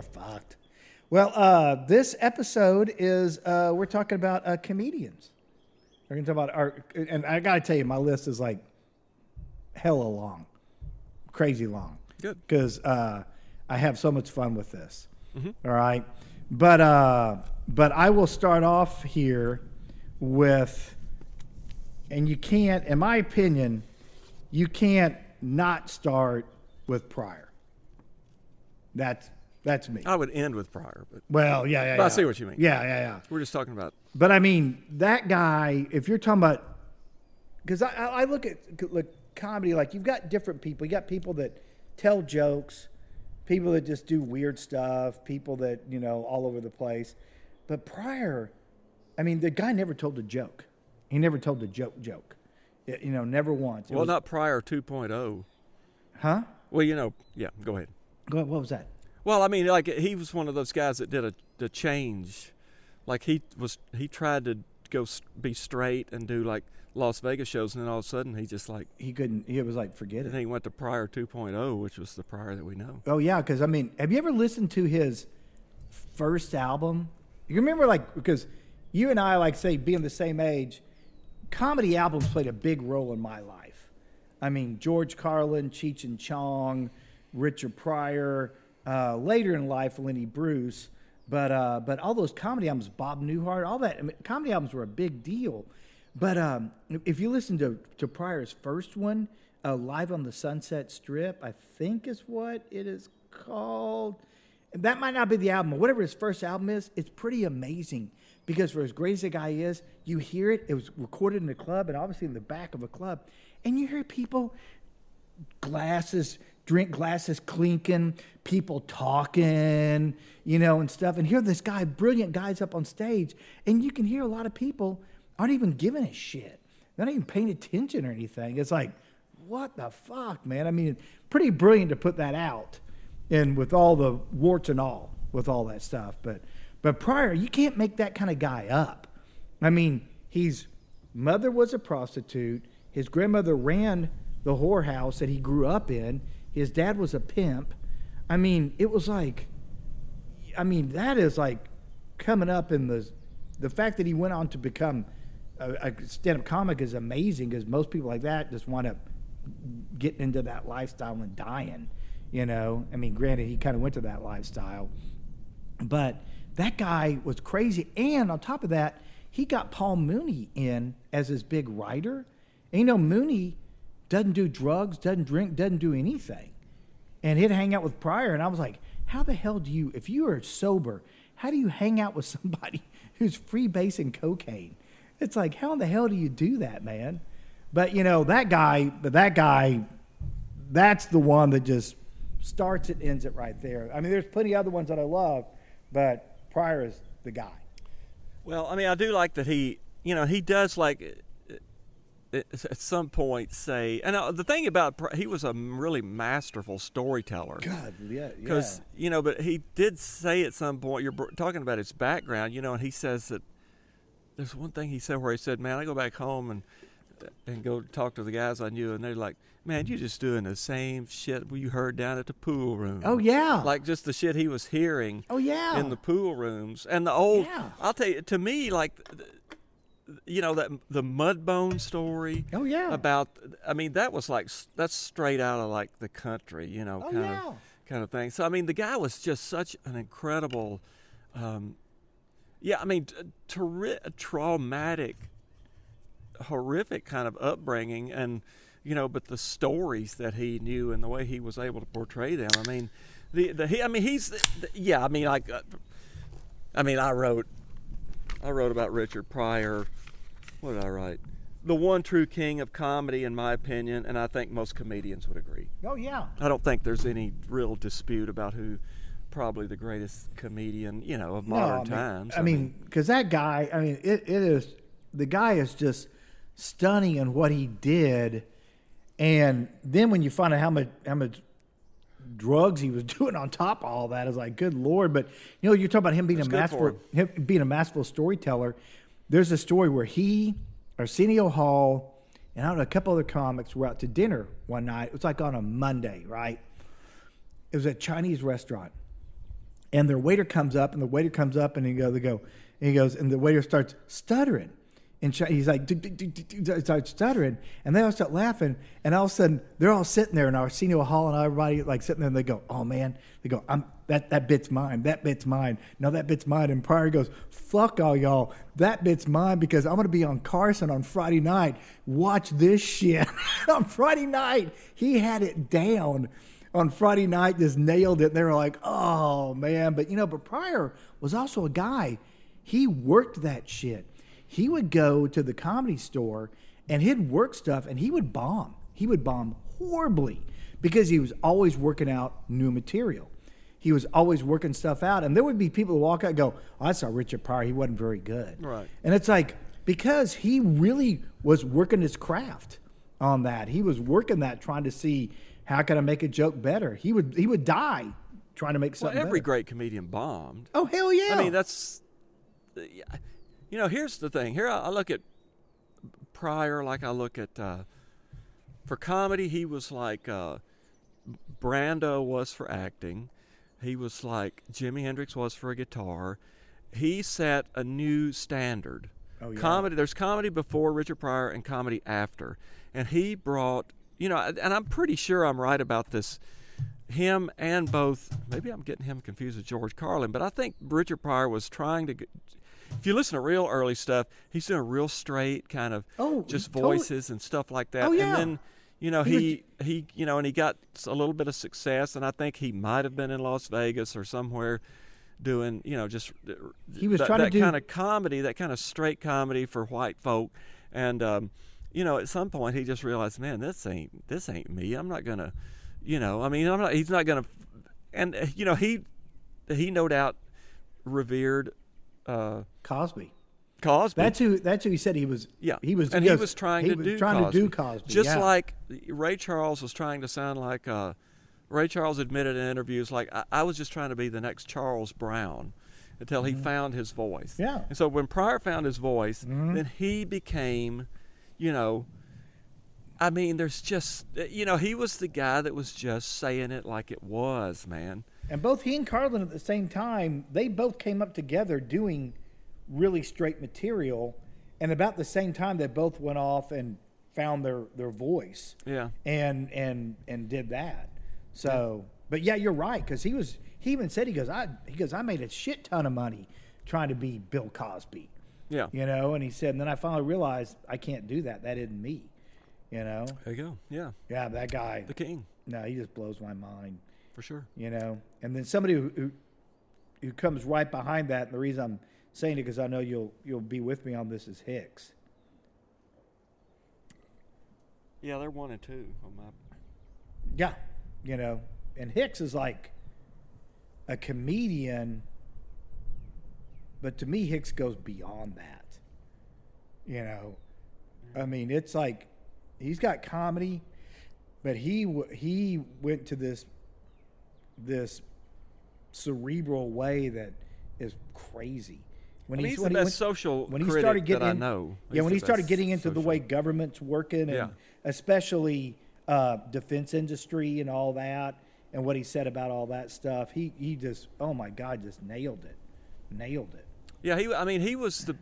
fucked. Well, this episode is we're talking about comedians. We're gonna talk about and I gotta tell you, my list is like hella long, crazy long. Good. Because I have so much fun with this. Mm-hmm. All right, but I will start off here with, and you can't, in my opinion, you can't not start with Pryor. That's me. I would end with Pryor, but Well, yeah. I see what you mean. Yeah. We're just talking about. But I mean, that guy, if you're talking about, because I look at comedy, like you've got different people. You got people that tell jokes, people that just do weird stuff, people that, all over the place. But Pryor, I mean, the guy never told a joke. He never told a joke. Never once. Well, not Pryor 2.0. Huh? Well, yeah, go ahead. Go ahead. What was that? Well, I mean, like he was one of those guys that did a change. Like he tried to go be straight and do like Las Vegas shows, and then all of a sudden he just like He couldn't. He was like, forget I it. think he went to Pryor 2.0, which was the Pryor that we know. Oh yeah, because I mean, have you ever listened to his first album? You remember, like, because you and I, like, say, being the same age, comedy albums played a big role in my life. I mean, George Carlin, Cheech and Chong, Richard Pryor, later in life, Lenny Bruce, but all those comedy albums, Bob Newhart, all that, I mean, comedy albums were a big deal. But if you listen to Pryor's first one, Live on the Sunset Strip, I think is what it is called. That might not be the album, but whatever his first album is, it's pretty amazing. Because for as great as the guy is, you hear it. It was recorded in a club, and obviously in the back of a club. And you hear people, drink glasses clinking, people talking, and stuff. And hear this guy, brilliant guys up on stage. And you can hear a lot of people aren't even giving a shit. They're not even paying attention or anything. It's like, what the fuck, man? I mean, pretty brilliant to put that out. And with all the warts and all, with all that stuff. But Pryor, you can't make that kind of guy up. I mean, his mother was a prostitute. His grandmother ran the whorehouse that he grew up in. His dad was a pimp. I mean, it was like, that is like coming up in the fact that he went on to become a stand-up comic is amazing, because most people like that just want to get into that lifestyle and dying. I mean, granted, he kind of went to that lifestyle, but that guy was crazy. And on top of that, he got Paul Mooney in as his big writer. And Mooney doesn't do drugs, doesn't drink, doesn't do anything. And he'd hang out with Pryor. And I was like, how the hell if you are sober, how do you hang out with somebody who's freebasing cocaine? It's like, how in the hell do you do that, man? But, that guy, that's the one that just starts it, ends it right there. I mean, there's plenty of other ones that I love, but Pryor is the guy. Well, I mean, I do like that he does like at some point say, and the thing about he was a really masterful storyteller. God, yeah. Because, but he did say at some point, you're talking about his background, and he says that there's one thing he said where he said, man, I go back home and go talk to the guys I knew, and they're like, man, you're just doing the same shit you heard down at the pool room. Oh, yeah. Like just the shit he was hearing in the pool rooms. And the old, Yeah. I'll tell you, to me, like, that the Mudbone story. Oh, yeah. About, I mean, that's straight out of like the country, kind of thing. So, I mean, the guy was just such an incredible Yeah, I mean, traumatic, horrific kind of upbringing, and but the stories that he knew and the way he was able to portray them. I mean, yeah. I mean, like, I wrote about Richard Pryor. What did I write? The one true king of comedy, in my opinion, and I think most comedians would agree. Oh yeah. I don't think there's any real dispute about who probably the greatest comedian, of modern times. I mean, because that guy, the guy is just stunning in what he did, and then when you find out how much drugs he was doing on top of all that, it's like, good Lord. But you're talking about him being a masterful storyteller. There's a story where he, Arsenio Hall, and I don't know, a couple other comics were out to dinner one night. It was like on a Monday, right? It was a Chinese restaurant. And their waiter comes up, and the waiter starts stuttering. And he's like, starts stuttering, and they all start laughing. And all of a sudden, they're all sitting there, and Arsenio Hall and everybody like sitting there, and they go, "Oh man," they go, "That bit's mine. That bit's mine. No, that bit's mine." And Pryor goes, "Fuck all y'all. That bit's mine because I'm gonna be on Carson on Friday night. Watch this shit." On Friday night, he had it down. On Friday night, just nailed it. And they were like, "Oh man," but Pryor was also a guy. He worked that shit. He would go to the Comedy Store and he'd work stuff, and he would bomb. He would bomb horribly because he was always working out new material. He was always working stuff out, and there would be people who walk out and go, "Oh, I saw Richard Pryor. He wasn't very good." Right. And it's like, because he really was working his craft on that. He was working that, trying to see, how can I make a joke better? He would die trying to make something every better. great comedian bombed. Oh, hell yeah. I mean, that's, here's the thing. Here I look at Pryor like I look at, for comedy, he was like Brando was for acting. He was like Jimi Hendrix was for a guitar. He set a new standard. Oh, yeah. Comedy, there's comedy before Richard Pryor and comedy after. And he brought, and I'm pretty sure I'm right about this, him and both, maybe I'm getting him confused with George Carlin, but I think Richard Pryor was trying to, if you listen to real early stuff, he's doing real straight kind of just voices and stuff like that. Oh, yeah. And then, and he got a little bit of success, and I think he might have been in Las Vegas or somewhere doing, just he was trying to do kind of comedy, that kind of straight comedy for white folk. And, at some point he just realized, man, this ain't me. I'm not gonna, he's not gonna, and, he no doubt revered Cosby. That's who he said he was. Yeah, he was trying to do Cosby. Just like Ray Charles was trying to sound like. Ray Charles admitted in interviews, like, I was just trying to be the next Charles Brown until he found his voice. Yeah. And so when Pryor found his voice, then he became, there's just, he was the guy that was just saying it like it was, man. And both he and Carlin at the same time, they both came up together doing really straight material, and about the same time they both went off and found their voice. Yeah. And did that. So, but yeah, you're right, because he even said, he goes, I made a shit ton of money trying to be Bill Cosby. Yeah. And he said, and then I finally realized I can't do that. That isn't me. There you go. Yeah. Yeah, that guy. The king. No, he just blows my mind. For sure. And then somebody who comes right behind that, and the reason I'm saying it because I know you'll be with me on this, is Hicks. Yeah, they're 1 and 2 on my. Yeah. And Hicks is like a comedian, but to me, Hicks goes beyond that. It's like he's got comedy, but he went to this cerebral way that is crazy. He's the best social critic that I know. When he started getting into the way government's working, and especially defense industry and all that, and what he said about all that stuff, he just, oh my God, just nailed it. Yeah, he was the.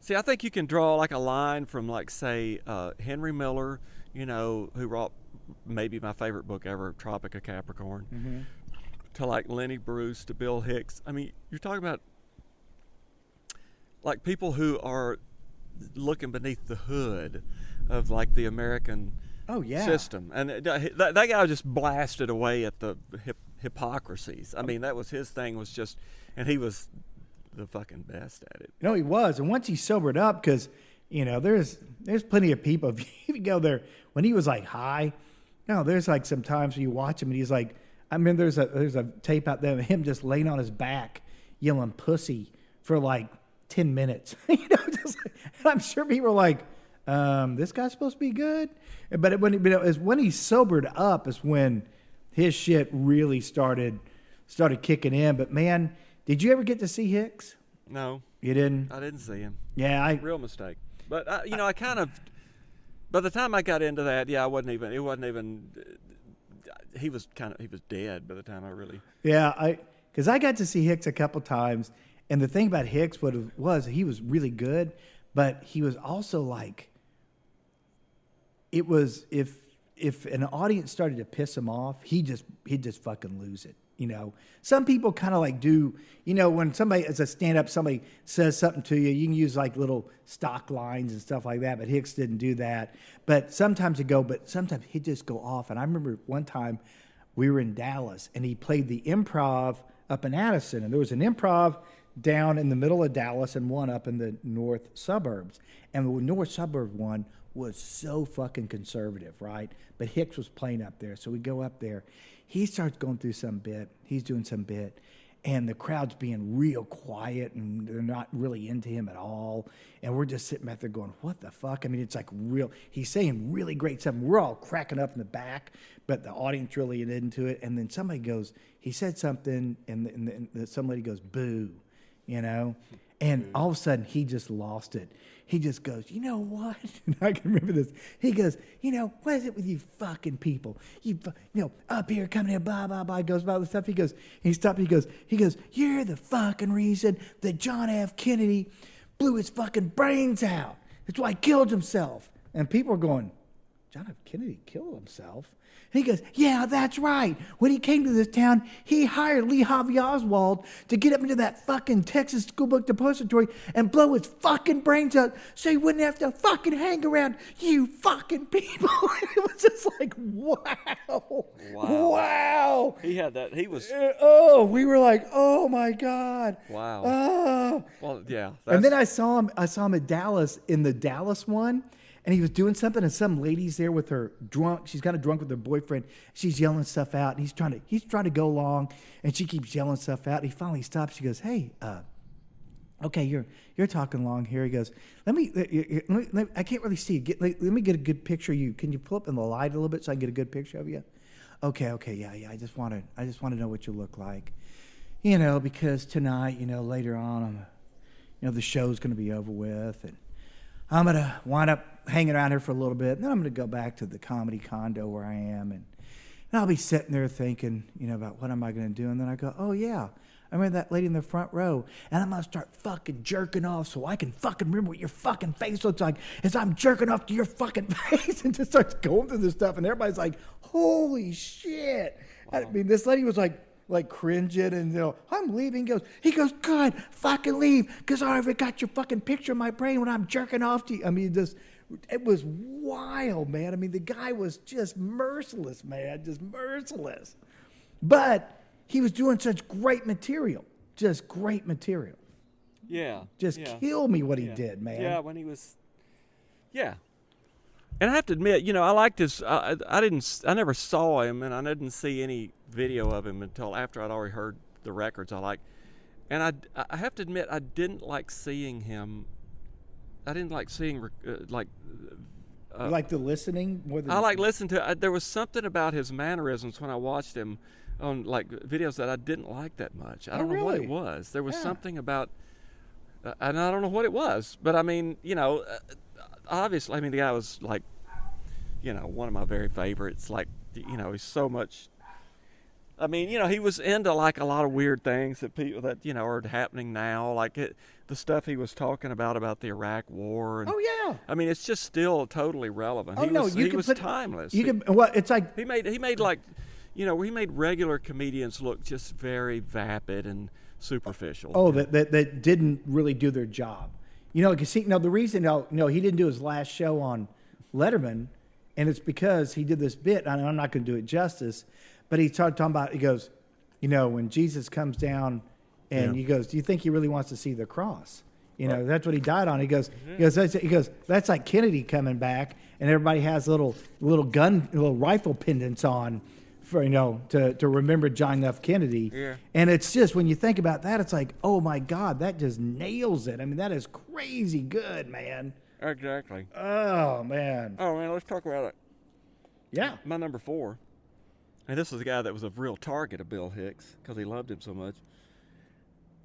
See, I think you can draw like a line from, like, say, Henry Miller, who wrote maybe my favorite book ever, Tropic of Capricorn, to like Lenny Bruce, to Bill Hicks. You're talking about like people who are looking beneath the hood of like the American Oh yeah. system, and that guy just blasted away at the hypocrisies. I mean, that was his thing. Was just, and he was the fucking best at it. No, he was. And once he sobered up, because, there's plenty of people, if you go there, when he was like high, there's like some times when you watch him and he's like, I mean, there's a tape out there of him just laying on his back, yelling pussy for like 10 minutes. Just like, I'm sure people were like, this guy's supposed to be good. But when he sobered up is when his shit really started kicking in. But man, did you ever get to see Hicks? No, You didn't? I didn't see him. Yeah, Real mistake. But I kind of, by the time I got into that, yeah, it wasn't even. He was dead by the time I really. Yeah, because I got to see Hicks a couple times, and the thing about Hicks was he was really good, but he was also like, it was if an audience started to piss him off, he'd just fucking lose it. Some people kind of like do, when somebody, as a stand-up, somebody says something to you, you can use like little stock lines and stuff like that, but Hicks didn't do that. But sometimes he'd just go off. And I remember one time we were in Dallas, and he played the Improv up in Addison, and there was an Improv down in the middle of Dallas and one up in the north suburbs. And the north suburb one was so fucking conservative, right? But Hicks was playing up there. So we go up there. He starts going through some bit. He's doing some bit. And the crowd's being real quiet, and they're not really into him at all. And we're just sitting back there going, what the fuck? I mean, it's like real. He's saying really great stuff. We're all cracking up in the back, but the audience really isn't into it. And then somebody goes, he said something, and some lady goes, boo, And all of a sudden, he just lost it. He just goes, you know what? And I can remember this. He goes, what is it with you fucking people? Up here coming here, blah, blah, blah. He goes about the stuff. He stopped. He goes, you're the fucking reason that John F. Kennedy blew his fucking brains out. That's why he killed himself. And people are going, John F. Kennedy killed himself? And he goes, yeah, that's right. When he came to this town, he hired Lee Harvey Oswald to get up into that fucking Texas School Book Depository and blow his fucking brains out so he wouldn't have to fucking hang around you fucking people. It was just like, wow. Wow. He had that. He was. We were like, oh my God. Wow. Oh. Well, yeah. And then I saw him at Dallas in the Dallas one. And he was doing something, and some lady's there with her drunk. She's kind of drunk with her boyfriend. She's yelling stuff out, and he's trying to go along, and she keeps yelling stuff out. And he finally stops. She goes, "Hey, okay, you're talking long here." He goes, "Let me I can't really see. Let me get a good picture of you. Can you pull up in the light a little bit so I can get a good picture of you?" Okay, yeah. I just want to know what you look like, because tonight, later on, the show's going to be over with, and I'm going to wind up hanging around here for a little bit, and then I'm going to go back to the comedy condo where I am, and I'll be sitting there thinking, about what am I going to do, and then I go, oh, yeah, I remember that lady in the front row, and I'm going to start fucking jerking off so I can fucking remember what your fucking face looks like as I'm jerking off to your fucking face, and just starts going through this stuff, and everybody's like, holy shit. Wow. I mean, this lady was like cringing, and I'm leaving. He goes, good, fucking leave, because I already got your fucking picture in my brain when I'm jerking off to you. I mean, it was wild, man. I mean, the guy was just merciless, man, just merciless. But he was doing such great material, just great material. Yeah. Kill me what he did, man. Yeah, when he was, yeah. And I have to admit, I liked his. I never saw him, and I didn't see any video of him until after I'd already heard the records I liked. And I have to admit, I didn't like seeing him. I didn't like seeing you like the listening more than I like listening to. There was something about his mannerisms when I watched him on like videos that I didn't like that much. I don't know what it was. There was something about, and I don't know what it was. But I mean, obviously, I mean, the guy was like, one of my very favorites. Like, he's so much. I mean, he was into like a lot of weird things that people that are happening now, like the stuff he was talking about the Iraq War. And, oh yeah. I mean, it's just still totally relevant. Oh, he was timeless. You can. Well, it's like he made like, where he made regular comedians look just very vapid and superficial. Oh, that didn't really do their job. Because the reason he didn't do his last show on Letterman, and it's because he did this bit. And I'm not going to do it justice, but he started talking about. He goes, when Jesus comes down, and he goes, "Do you think he really wants to see the cross?" That's what he died on. He goes, that's like Kennedy coming back, and everybody has little rifle pendants on, for to remember John F. Kennedy. Yeah. And it's just, when you think about that, it's like, oh my God, that just nails it. I mean, that is crazy good, man. Exactly. Oh man. Oh man, let's talk about it. Yeah. My number 4, and this was the guy that was a real target of Bill Hicks because he loved him so much.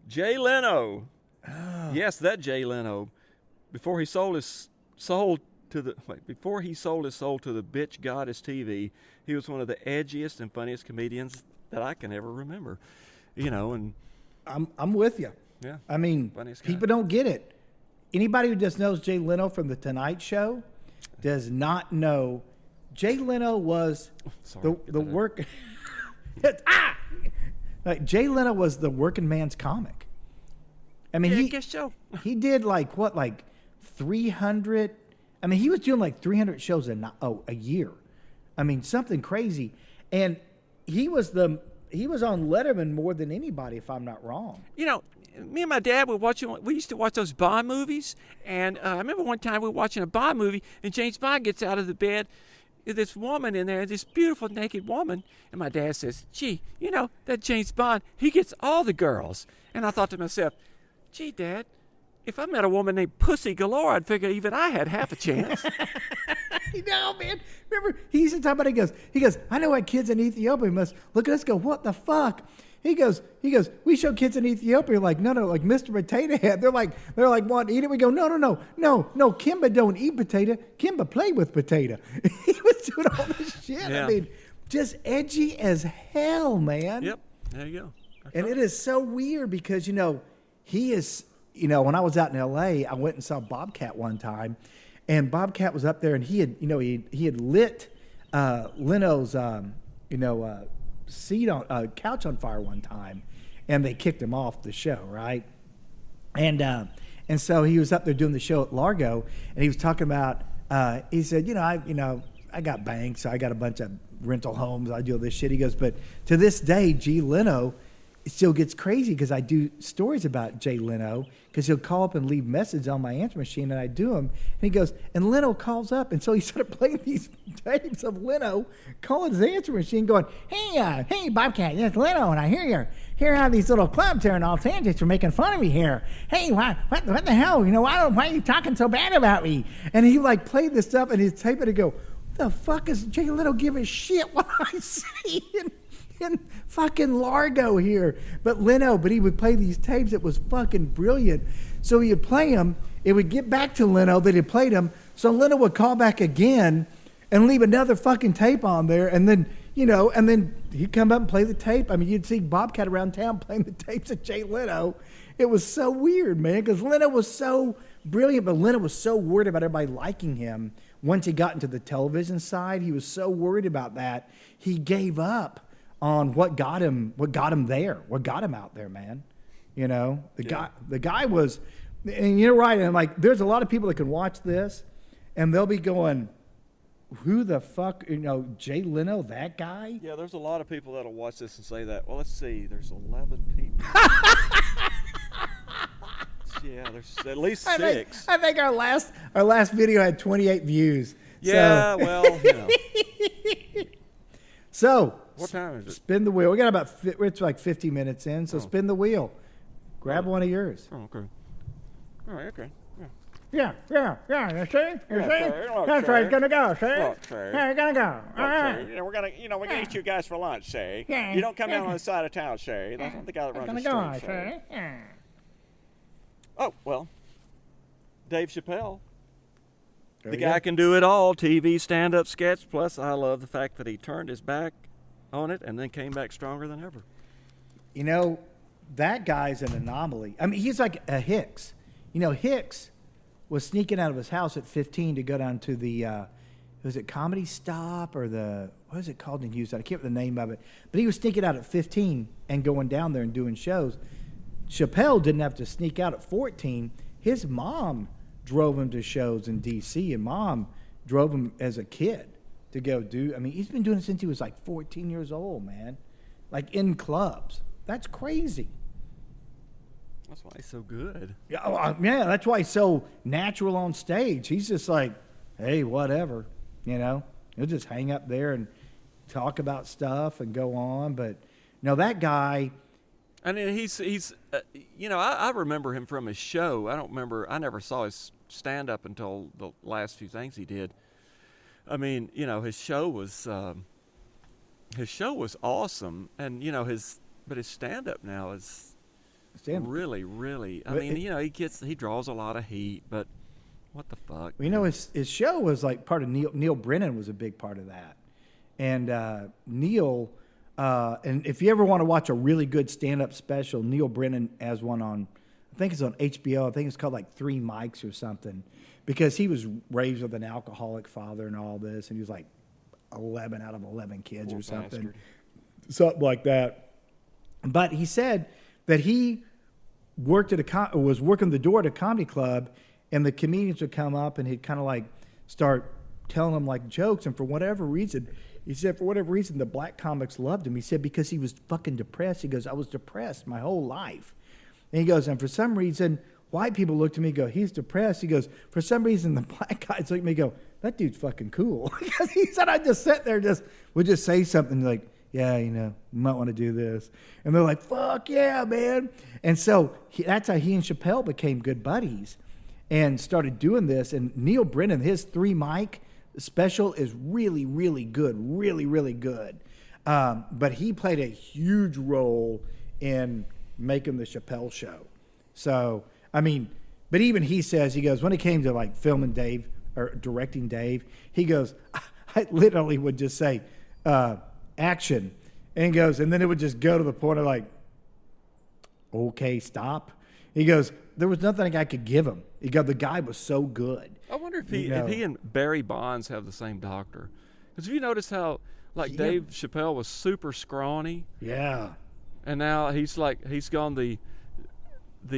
Jay Leno. Oh. Yes, that Jay Leno. Before he sold his soul to the bitch goddess TV, he was one of the edgiest and funniest comedians that I can ever remember. And I'm with you. Yeah. I mean, people don't get it. Anybody who just knows Jay Leno from the Tonight Show does not know Jay Leno was the work. Like, Jay Leno was the working man's comic. I mean, I guess so. He did like 300. I mean, he was doing like 300 shows a year. I mean, something crazy. And he was on Letterman more than anybody, if I'm not wrong. Me and my dad we used to watch those Bond movies, and I remember one time we were watching a Bond movie, and James Bond gets out of the bed, this woman in there, this beautiful naked woman, and my dad says, "Gee, that James Bond, he gets all the girls." And I thought to myself, "Gee, Dad, if I met a woman named Pussy Galore, I'd figure even I had half a chance." Man. Remember, he used to talk about it. He goes, "I know what kids in Ethiopia must look at us and go, what the fuck?" He goes, "We show kids in Ethiopia like, no, like Mr. Potato Head. They're like, want to eat it." We go, no. Kimba don't eat potato. Kimba play with potato." He was doing all this shit. Yeah. I mean, just edgy as hell, man. Yep, there you go. And it is so weird because, he is, when I was out in L.A., I went and saw Bobcat one time, and Bobcat was up there, and he had lit Leno's, couch on fire one time, and they kicked him off the show, right? And so he was up there doing the show at Largo, and he was talking about, he said, I got banks, so I got a bunch of rental homes, I do all this shit. He goes, but to this day, Jay Leno, it still gets crazy because I do stories about Jay Leno because he'll call up and leave messages on my answer machine, and I do them. And he goes, and Leno calls up, and so he started playing these tapes of Leno calling his answer machine, going, "Hey, Bobcat, it's Leno, and I hear how these little clubs here in Los Angeles are making fun of me here. Hey, what the hell? Why are you talking so bad about me?" And he played this stuff, and he'd tape it and go, "What the fuck is Jay Leno give a shit what I say in fucking Largo here?" But he would play these tapes. It was fucking brilliant. So he'd play them. It would get back to Leno that had played them. So Leno would call back again and leave another fucking tape on there. And then, and then he'd come up and play the tape. I mean, you'd see Bobcat around town playing the tapes of Jay Leno. It was so weird, man, because Leno was so brilliant, but Leno was so worried about everybody liking him. Once he got into the television side, he was so worried about that, he gave up on what got him out there, man. The guy was, and you're right. And there's a lot of people that can watch this and they'll be going, "Who the fuck, Jay Leno, that guy?" Yeah, there's a lot of people that'll watch this and say that. Well, let's see, there's 11 people. Yeah, there's at least 6. I think our last video had 28 views. Yeah, So, what time is it? Spin the wheel. We got it's like 50 minutes in, so spin the wheel. Grab one of yours. Oh, okay. All right, okay. Yeah. You see? That's where it's gonna go. See? Yeah, it's gonna go. All right. We're gonna eat you guys for lunch, see? Yeah. You don't come down on the side of town, see? That's not the guy that runs the street, see? Yeah. Oh, well, Dave Chappelle. The guy can do it all, TV, stand-up, sketch, plus I love the fact that he turned his back on it and then came back stronger than ever. That guy's an anomaly. I mean, he's like a Hicks. Hicks was sneaking out of his house at 15 to go down to the, was it Comedy Stop or what is it called in Houston? I can't remember the name of it. But he was sneaking out at 15 and going down there and doing shows. Chappelle didn't have to sneak out at 14. His mom drove him to shows in D.C. and Mom drove him as a kid to go do. I mean, he's been doing it since he was like 14 years old, man. Like in clubs. That's crazy. That's why he's so good. Yeah, that's why he's so natural on stage. He's just like, hey, whatever, you know. He'll just hang up there and talk about stuff and go on. But, that guy. I mean, he's I remember him from his show. I never saw his stand-up until the last few things he did. I mean, his show was awesome. And, his stand-up now is really, really, he draws a lot of heat, but what the fuck? Well, his show was like part of Neil Brennan was a big part of that. And Neil, and if you ever want to watch a really good stand-up special, Neil Brennan has one on, I think it's on HBO. I think it's called like 3 Mics or something, because he was raised with an alcoholic father and all this, and he was like 11 out of 11 kids or something, something like that. But he said that he worked was working the door at a comedy club, and the comedians would come up and he'd kind of like start telling them like jokes, and for whatever reason, the black comics loved him. He said because he was fucking depressed. He goes, I was depressed my whole life. And he goes, and for some reason, white people looked at me and go, he's depressed. He goes, for some reason, the black guys look at me and go, that dude's fucking cool. Because he said I'd just sit there, would just say something like, yeah, you might want to do this. And they're like, fuck yeah, man. And so that's how he and Chappelle became good buddies and started doing this. And Neil Brennan, his 3 Mic special is really, really good. Really, really good. But he played a huge role in making the Chappelle show. So, I mean, but even he says, he goes, when it came to like filming Dave or directing Dave, he goes, I literally would just say, action. And he goes, and then it would just go to the point of like, okay, stop. He goes, there was nothing I could give him. He goes, the guy was so good. I wonder if he and Barry Bonds have the same doctor. Because have you noticed how Dave Chappelle was super scrawny? Yeah. And now he's gone the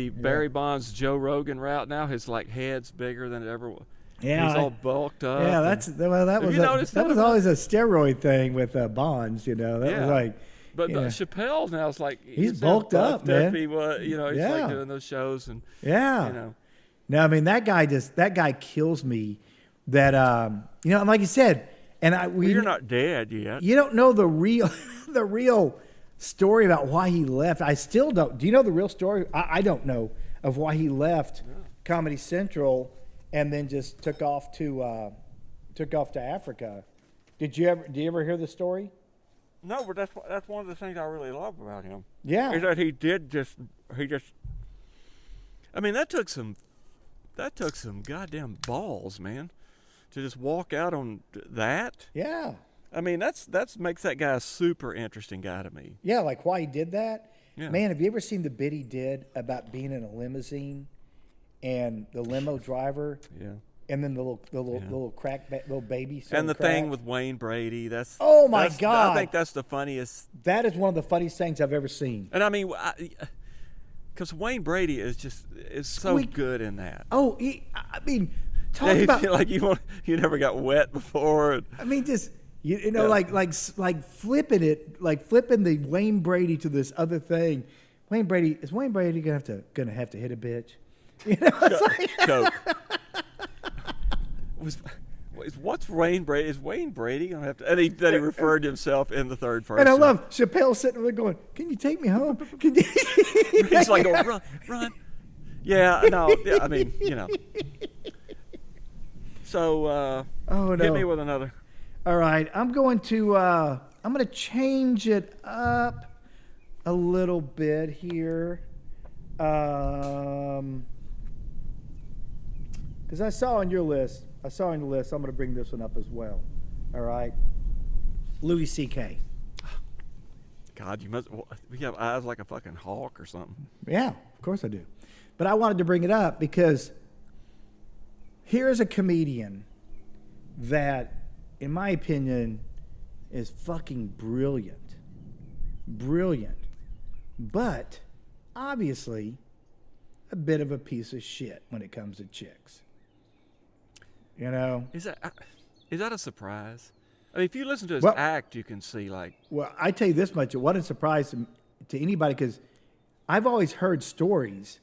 Barry Bonds Joe Rogan route. Now his like head's bigger than it ever was. Yeah, he's all bulked up. Yeah, that was always a steroid thing with Bonds. Was like. But Chappelle now is like he's bulked up, man. He was, he's like doing those shows and No, I mean that guy kills me. That and like you said, and you're not dead yet. You don't know the real story about why he left. I still don't. Do you know the real story? I don't know of why he left Comedy Central and then just took off to Africa. Did you ever hear the story? No, but that's one of the things I really love about him. Yeah, is that he just. I mean, that took some goddamn balls, man, to just walk out on that. Yeah. I mean, that's makes that guy a super interesting guy to me. Yeah, like why he did that. Yeah. Man, have you ever seen the bit he did about being in a limousine and the limo driver? Yeah. And then the little little baby. And the thing with Wayne Brady, God! I think that's the funniest. That is one of the funniest things I've ever seen. And I mean, because Wayne Brady is so good in that. Oh, talk about like you never got wet before. I mean, just like flipping it, like flipping the Wayne Brady to this other thing. Is Wayne Brady gonna have to hit a bitch? Choke. What's Wayne Brady? Is Wayne Brady gonna have to? And he referred to himself in the third person. And I love Chappelle sitting there going, "Can you take me home? Can you?" He's like, run. Yeah, no. Yeah, I mean, So, hit me with another. All right, I'm going to change it up a little bit here. Because I saw on your list, I'm going to bring this one up as well. All right. Louis C.K. God, you have eyes like a fucking hawk or something. Yeah, of course I do. But I wanted to bring it up because here's a comedian that, in my opinion, is fucking brilliant. Brilliant. But obviously a bit of a piece of shit when it comes to chicks. You know? Is that a surprise? I mean, if you listen to his Well- act, you can see like, Well, I tell you this much, it wasn't a surprise to anybody because I've always heard stories.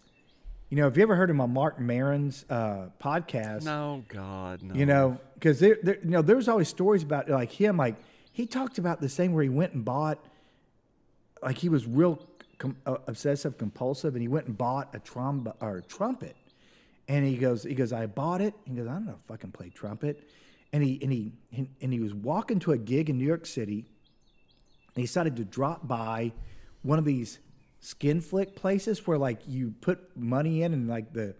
You know, have you ever heard of my Mark Maron's podcast? no, God, no. You know, because there's always stories about like him. Like he talked about this thing where he went and bought, like he was real obsessive compulsive, and he went and bought a trumpet, and he goes, I bought it. He goes, I don't know, fucking play trumpet, and he was walking to a gig in New York City, and he decided to drop by one of these skin flick places where like you put money in and like the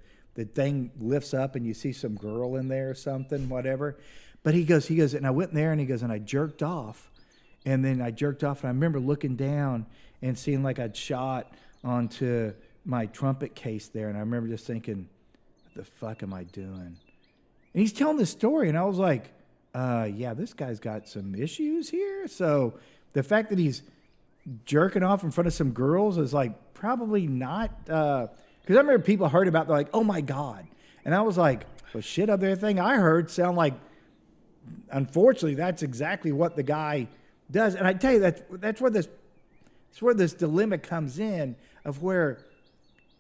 thing lifts up and you see some girl in there or something, whatever. But he goes, and I went in there and he goes, and I jerked off. And then I jerked off and I remember looking down and seeing like I'd shot onto my trumpet case there. And I remember just thinking, what the fuck am I doing? And he's telling this story and I was like, yeah, this guy's got some issues here. So the fact that he's jerking off in front of some girls is like probably not, because I remember people heard about, they're like, oh my God. And I was like, well, shit, other thing I heard sound like, unfortunately, that's exactly what the guy does. And I tell you, that's where this dilemma comes in of where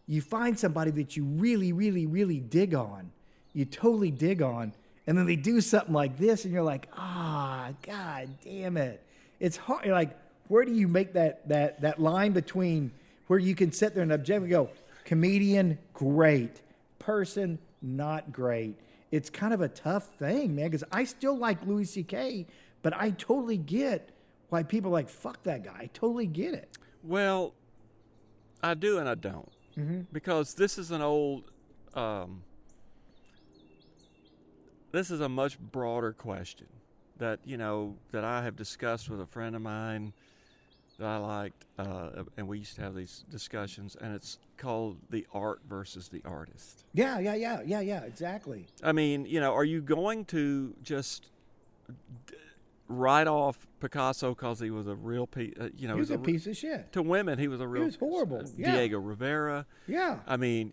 you find somebody that you really, really, really dig on. You totally dig on. And then they do something like this and you're like, God damn it. It's hard. Like, where do you make that line between where you can sit there and objectively go, comedian, great. Person, not great. It's kind of a tough thing, man, because I still like Louis C.K., but I totally get why people are like, fuck that guy. I totally get it. Well, I do and I don't. Mm-hmm. Because this is an old, this is a much broader question that, that I have discussed with a friend of mine that I liked, and we used to have these discussions, and it's called the art versus the artist. Yeah, exactly. I mean, are you going to just write off Picasso because he was a real piece? He was a piece of shit. To women, he was a real. He was horrible. Yeah. Diego Rivera. Yeah. I mean,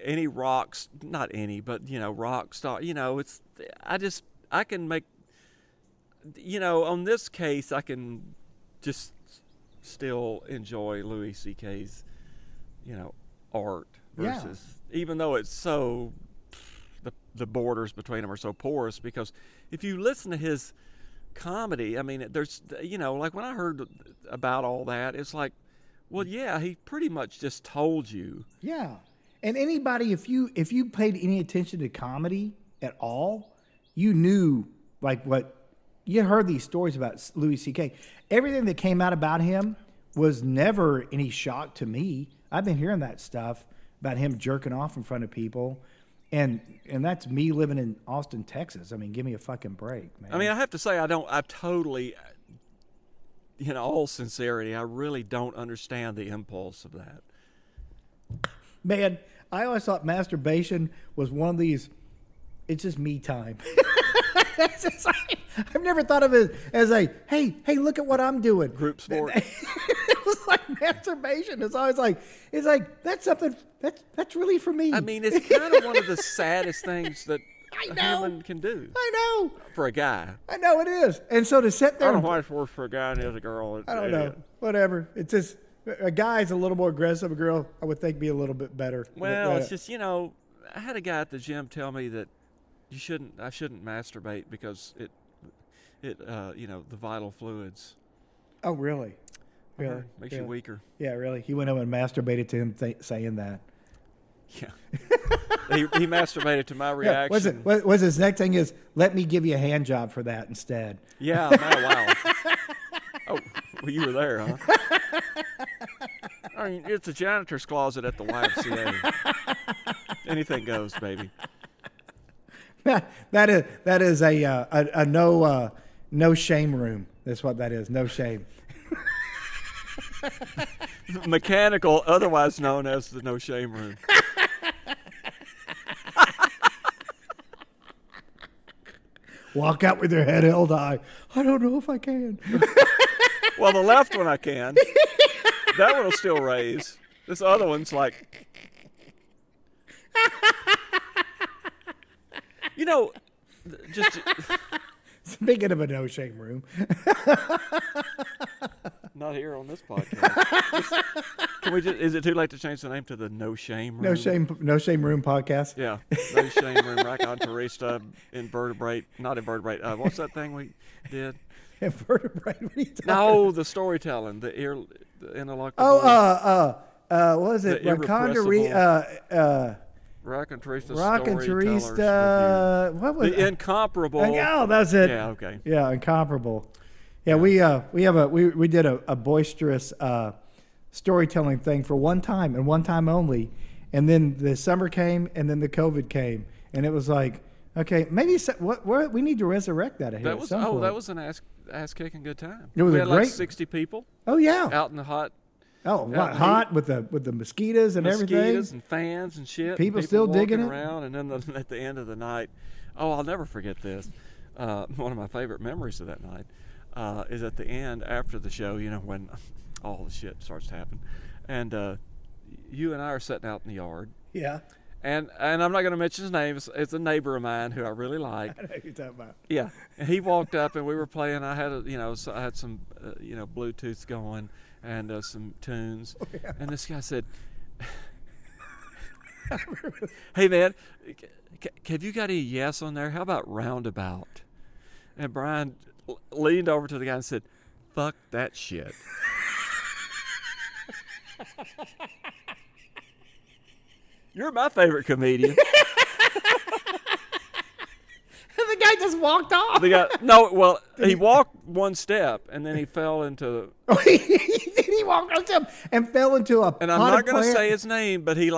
any rocks, not any, but rock star. It's. I can make. On this case, I can just still enjoy Louis C.K.'s, art versus, even though it's so, the borders between them are so porous, because if you listen to his comedy, I mean, there's, like when I heard about all that, it's like, well, yeah, he pretty much just told you. Yeah. And anybody, if you paid any attention to comedy at all, you knew like what, you heard these stories about Louis C.K. Everything that came out about him was never any shock to me. I've been hearing that stuff about him jerking off in front of people. And that's me living in Austin, Texas. I mean, give me a fucking break, man. I mean, I have to say, I totally, in all sincerity, I really don't understand the impulse of that. Man, I always thought masturbation was one of these, it's just me time. It's just like, I've never thought of it as a, hey, look at what I'm doing. Group sport. It was like masturbation. It's always like, that's something, that's really for me. I mean, it's kind of one of the saddest things that a human can do. I know. For a guy. I know it is. And so to sit there. I don't know why it's worse for a guy than it is a girl. I don't know. Whatever. It's just, a guy's a little more aggressive. A girl, I would think, be a little bit better. Well, it's just, I had a guy at the gym tell me that I shouldn't masturbate because it the vital fluids. Oh, really? Really? Makes you weaker. Yeah, really. He went home and masturbated to him saying that. Yeah. he masturbated to my reaction. What's his next thing is, let me give you a hand job for that instead. Yeah, man, wow. Oh, well, you were there, huh? I mean, it's a janitor's closet at the YMCA. Anything goes, baby. That is a no shame room. That's what that is. No shame. Mechanical, otherwise known as the no shame room. walk out with their head held high. I don't know if I can. Well, the left one I can. That one will still raise. This other one's like, you know, just Speaking of a no shame room, not here on this podcast. Can we just? Is it too late to change the name to the No Shame Room? no shame room podcast. Yeah, No Shame Room. Ranconteurista, not invertebrate. What's that thing we did? Invertebrate. What are you talking No, the storytelling, the ineluctable. what was it? The Ranconteurista. Ranconteurista. What was The incomparable. Oh, that's it. Yeah, okay. Yeah, incomparable. Yeah, we did a boisterous storytelling thing for one time and one time only, and then the summer came and then the COVID came, and it was like, okay, maybe what we need to resurrect that. That was that was an ass kicking good time. It was we a had great. like 60 people Oh yeah. out in the hot. Oh, out hot with the mosquitoes and everything. Mosquitoes and fans and shit. People still walking digging it. around, and then at the end of the night, I'll never forget this. One of my favorite memories of that night is at the end after the show. You know, when all the shit starts to happen, and you and I are sitting out in the yard. Yeah. And I'm not going to mention his name. It's a neighbor of mine who I really like. I know who you're talking about. Yeah, and he walked up and we were playing. I had I had some Bluetooth going and some tunes. Oh, yeah. And this guy said, "Hey man, have you got any yes on there? How about roundabout?" And Brian leaned over to the guy and said, "Fuck that shit." You're my favorite comedian. The guy just walked off. He walked one step and then he fell into. He walked on him and fell into a. And I'm not going to say his name, but he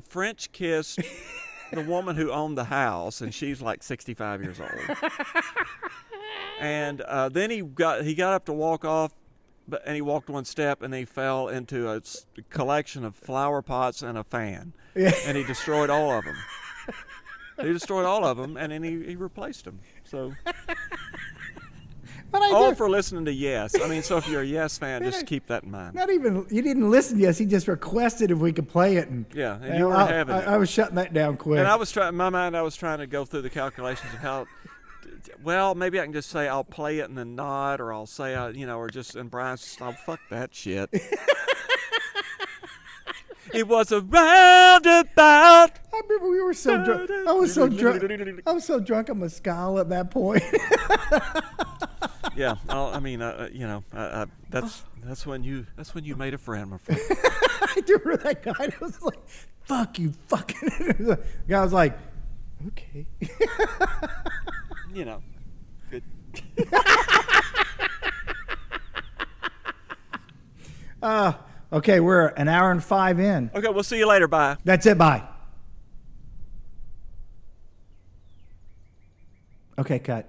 French kissed the woman who owned the house, and she's like 65 years old. And then he got up to walk off, and he walked one step and he fell into a collection of flower pots and a fan. Yeah. And he destroyed all of them. He destroyed all of them, and then he replaced them. So, all for listening to Yes. I mean, so if you're a Yes fan, just keep that in mind. Not even you didn't listen. Yes, he just requested if we could play it, and and you were having it. I was shutting that down quick. And I was trying in my mind. I was trying to go through the calculations of how. Well, maybe I can just say I'll play it and then nod, or I'll say or just. And Brian's just, oh, fuck that shit. It was a roundabout. I remember we were so drunk. I was so drunk. I was so drunk on mescal at that point. Yeah, that's when you made a friend, my friend. I do remember that guy. I was like, "Fuck you, fucking." The guy was like, "Okay." Good. Okay, we're an hour and 5 in. Okay, we'll see you later. Bye. That's it. Bye. Okay, cut.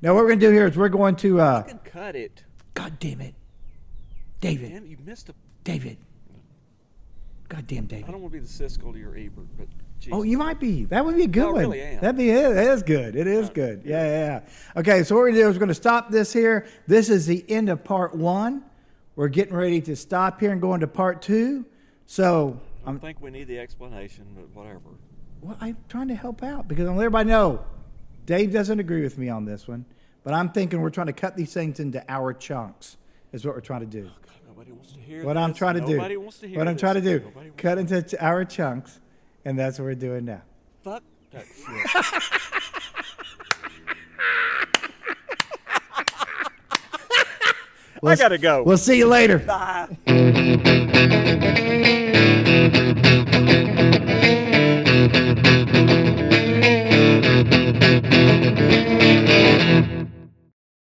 Now what we're gonna do here is we're going to. You can cut it. God damn it, David. Damn, you missed a. David. God damn, David. I don't want to be the Siskel to your Ebert, but. Jesus. Oh, you might be. That would be a good one. I really am. That'd be it. It is good. It is good. Yeah. Okay, so what we're gonna do is we're gonna stop this here. This is the end of part 1. We're getting ready to stop here and go into part 2. So I don't think we need the explanation, but whatever. Well, I'm trying to help out because I want everybody to know Dave doesn't agree with me on this one, but I'm thinking we're trying to cut these things into hour chunks is what we're trying to do. Oh, God, nobody wants to hear What this. I'm trying to do. Nobody wants to hear What I'm this. trying to do. Nobody wants Cut into hour chunks, and that's what we're doing now. Fuck that shit. I gotta go. We'll see you later. Bye.